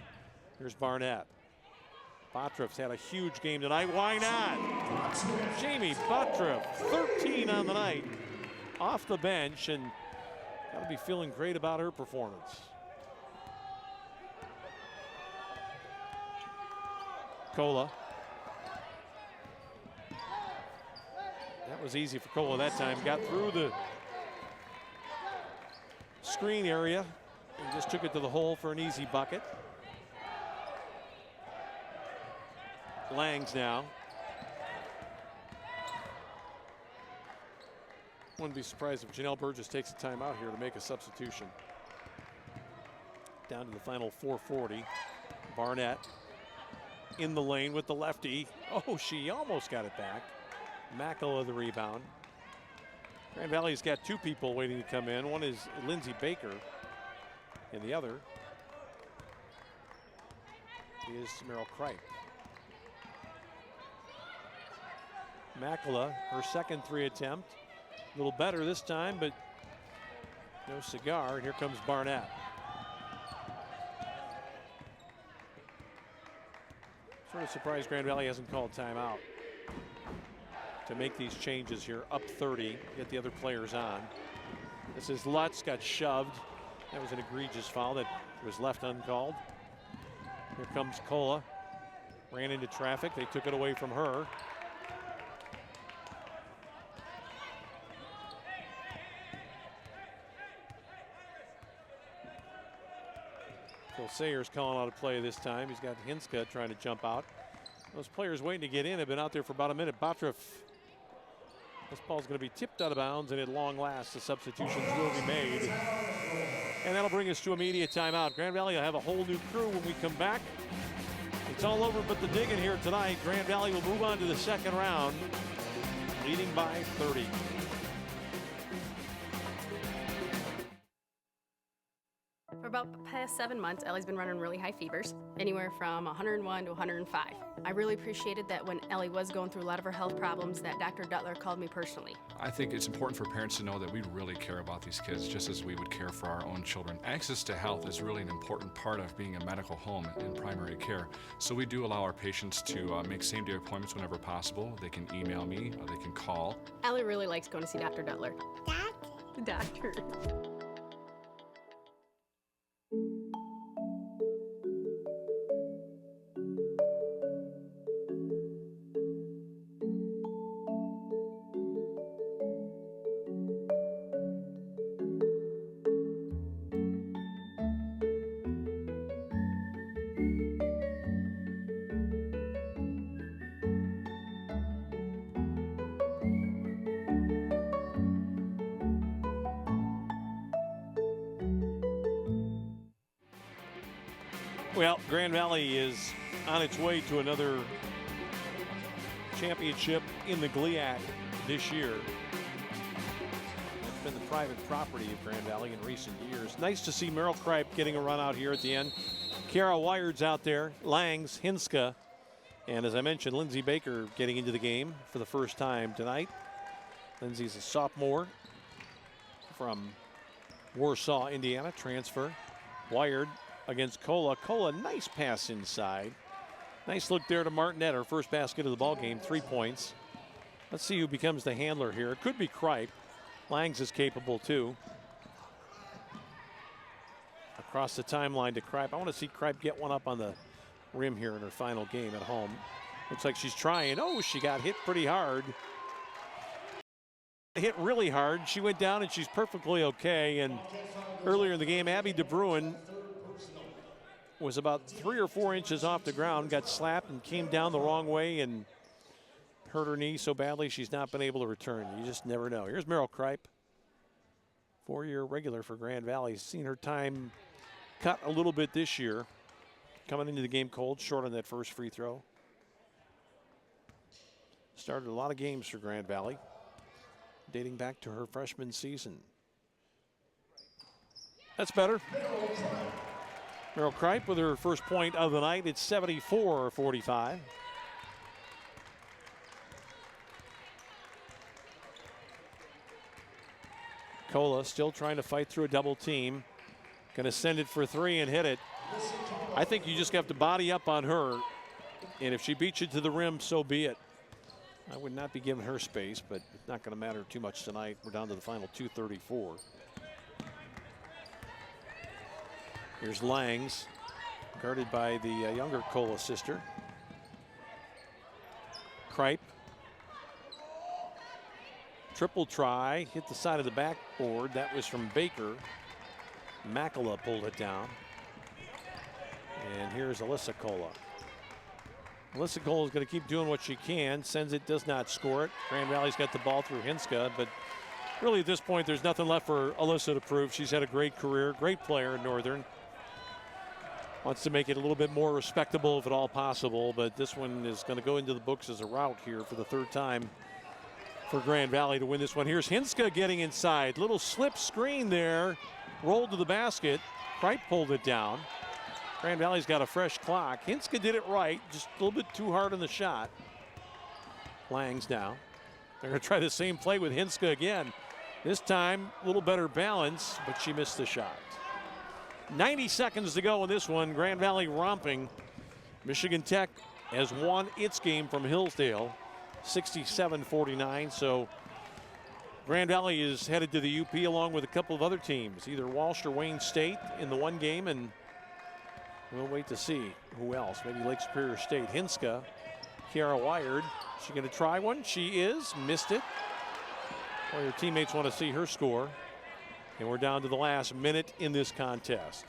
Here's Barnett. Bottriff's had a huge game tonight. Why not? Jamie Bottriff, 13 on the night, off the bench, and got to be feeling great about her performance. Cola. That was easy for Cola that time. Got through the screen area and just took it to the hole for an easy bucket. Langs now. Wouldn't be surprised if Janelle Burgess takes a timeout here to make a substitution. Down to the final 4:40. Barnett in the lane with the lefty. Oh, she almost got it back. Makala the rebound. Grand Valley's got 2 people waiting to come in. One is Lindsey Baker, and the other is Merrill Kripe. Makala, her second 3 attempt. A little better this time, but no cigar. Here comes Barnett. Sort of surprised Grand Valley hasn't called timeout to make these changes here. Up 30, get the other players on. This is Lutz, got shoved. That was an egregious foul that was left uncalled. Here comes Cola. Ran into traffic. They took it away from her. Phil Sayers calling out a play this time. He's got Hinska trying to jump out. Those players waiting to get in have been out there for about a minute. Bottriff, this ball's going to be tipped out of bounds, and at long last, the substitutions will be made. And that'll bring us to immediate timeout. Grand Valley will have a whole new crew when we come back. It's all over but the digging here tonight. Grand Valley will move on to the second round, leading by 30. For about the past 7 months, Ellie's been running really high fevers, anywhere from 101 to 105. I really appreciated that when Ellie was going through a lot of her health problems, that Dr. Duttler called me personally. I think it's important for parents to know that we really care about these kids just as we would care for our own children. Access to health is really an important part of being a medical home in primary care. So we do allow our patients to make same-day appointments whenever possible. They can email me, or they can call. Ellie really likes going to see Dr. Duttler. The doctor. Well, Grand Valley is on its way to another championship in the GLIAC this year. It's been the private property of Grand Valley in recent years. Nice to see Merrill Kripe getting a run out here at the end. Kiara Wired's out there, Langs, Hinska, and as I mentioned, Lindsay Baker getting into the game for the first time tonight. Lindsay's a sophomore from Warsaw, Indiana, transfer. Wired against Kola. Kola, nice pass inside. Nice look there to Martinet, her first basket of the ball game, 3 points. Let's see who becomes the handler here. It could be Kripe. Langs is capable too. Across the timeline to Kripe. I want to see Kripe get one up on the rim here in her final game at home. Looks like she's trying. Oh, she got hit pretty hard. Hit really hard. She went down and she's perfectly okay. And earlier in the game, Abby DeBruin was about 3 or 4 inches off the ground, got slapped and came down the wrong way and hurt her knee so badly she's not been able to return. You just never know. Here's Meryl Kripe, 4-year regular for Grand Valley. Seen her time cut a little bit this year. Coming into the game cold, short on that first free throw. Started a lot of games for Grand Valley, dating back to her freshman season. That's better. Meryl Kripe with her first point of the night. It's 74-45. Kola still trying to fight through a double team. Going to send it for 3 and hit it. I think you just have to body up on her. And if she beats you to the rim, so be it. I would not be giving her space, but it's not going to matter too much tonight. We're down to the final 2:34. Here's Langs, guarded by the younger Kola sister. Kripe. Triple try, hit the side of the backboard. That was from Baker. Makala pulled it down. And here's Alyssa Kola. Alyssa Kola is going to keep doing what she can. Sends it, does not score it. Grand Valley's got the ball through Hinska, but really at this point, there's nothing left for Alyssa to prove. She's had a great career, great player in Northern. Wants to make it a little bit more respectable if at all possible, but this one is going to go into the books as a rout here for the 3rd time for Grand Valley to win this one. Here's Hinska getting inside. Little slip screen there. Rolled to the basket. Kripe pulled it down. Grand Valley's got a fresh clock. Hinska did it right, just a little bit too hard on the shot. Langs now. They're going to try the same play with Hinska again. This time, a little better balance, but she missed the shot. 90 seconds to go in this one. Grand Valley romping. Michigan Tech has won its game from Hillsdale, 67-49. So Grand Valley is headed to the UP along with a couple of other teams, either Walsh or Wayne State in the one game, and we'll wait to see who else. Maybe Lake Superior State. Hinska, Kiara Wired. She going to try one? She is. Missed it. Well, your teammates want to see her score. And we're down to the last minute in this contest.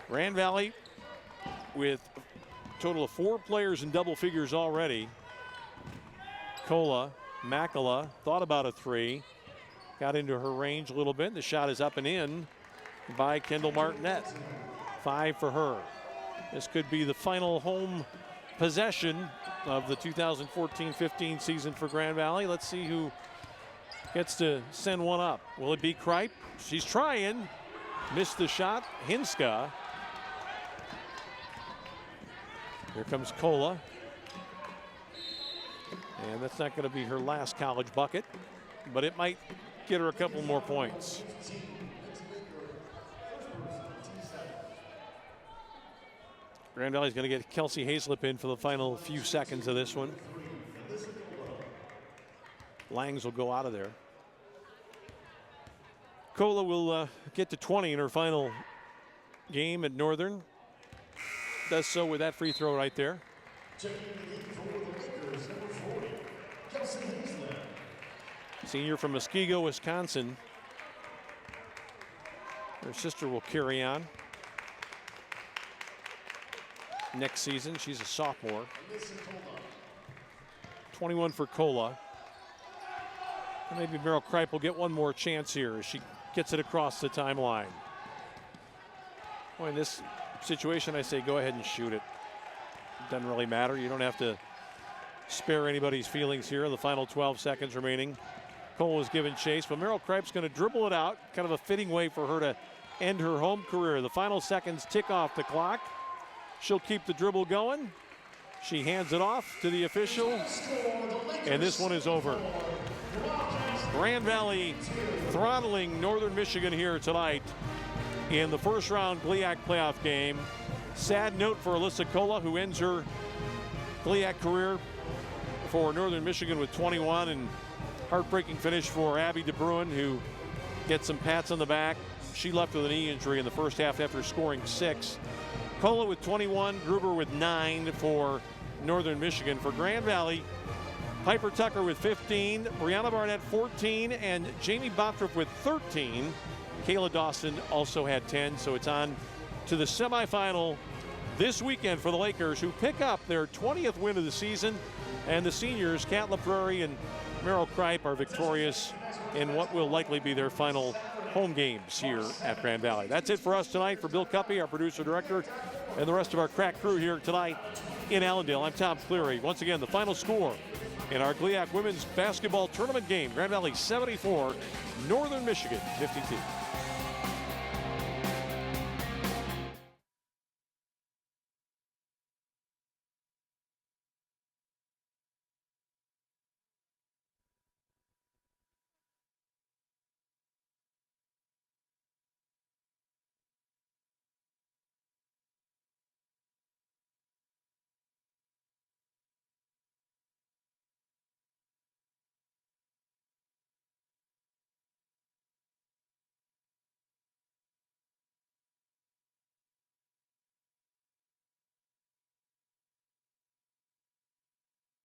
Grand Valley with a total of 4 players in double figures already. Kola, Makala thought about a 3. Got into her range a little bit. The shot is up and in by Kendall Martinet. 5 for her. This could be the final home possession of the 2014-15 season for Grand Valley. Let's see who gets to send one up. Will it be Kripe? She's trying. Missed the shot. Hinska. Here comes Kola. And that's not going to be her last college bucket, but it might get her a couple more points. Grand Valley's going to get Kelsey Hayslip in for the final few seconds of this one. Langs will go out of there. Kola will get to 20 in her final game at Northern. Does so with that free throw right there. Senior from Muskego, Wisconsin. Her sister will carry on next season. She's a sophomore. 21 for Kola. And maybe Meryl Kripe will get one more chance here as she gets it across the timeline. Well, in this situation, I say go ahead and shoot it. It doesn't really matter. You don't have to spare anybody's feelings here. The final 12 seconds remaining. Cole was given chase, but Meryl Kripe's going to dribble it out. Kind of a fitting way for her to end her home career. The final seconds tick off the clock. She'll keep the dribble going. She hands it off to the official, and this one is over. Grand Valley throttling Northern Michigan here tonight in the first round GLIAC playoff game. Sad note for Alyssa Kola, who ends her GLIAC career for Northern Michigan with 21, and heartbreaking finish for Abby DeBruin, who gets some pats on the back. She left with a knee injury in the first half after scoring 6. Kola with 21, Gruber with 9 for Northern Michigan. For Grand Valley, Piper Tucker with 15, Brianna Barnett 14, and Jamie Botrup with 13. Kayla Dawson also had 10, so it's on to the semifinal this weekend for the Lakers, who pick up their 20th win of the season, and the seniors, Kat LaPrairie and Merrill Kripe, are victorious in what will likely be their final home games here at Grand Valley. That's it for us tonight. For Bill Cuppy, our producer-director, and the rest of our crack crew here tonight in Allendale, I'm Tom Cleary. Once again, the final score in our GLIAC women's basketball tournament game: Grand Valley 74, Northern Michigan 52.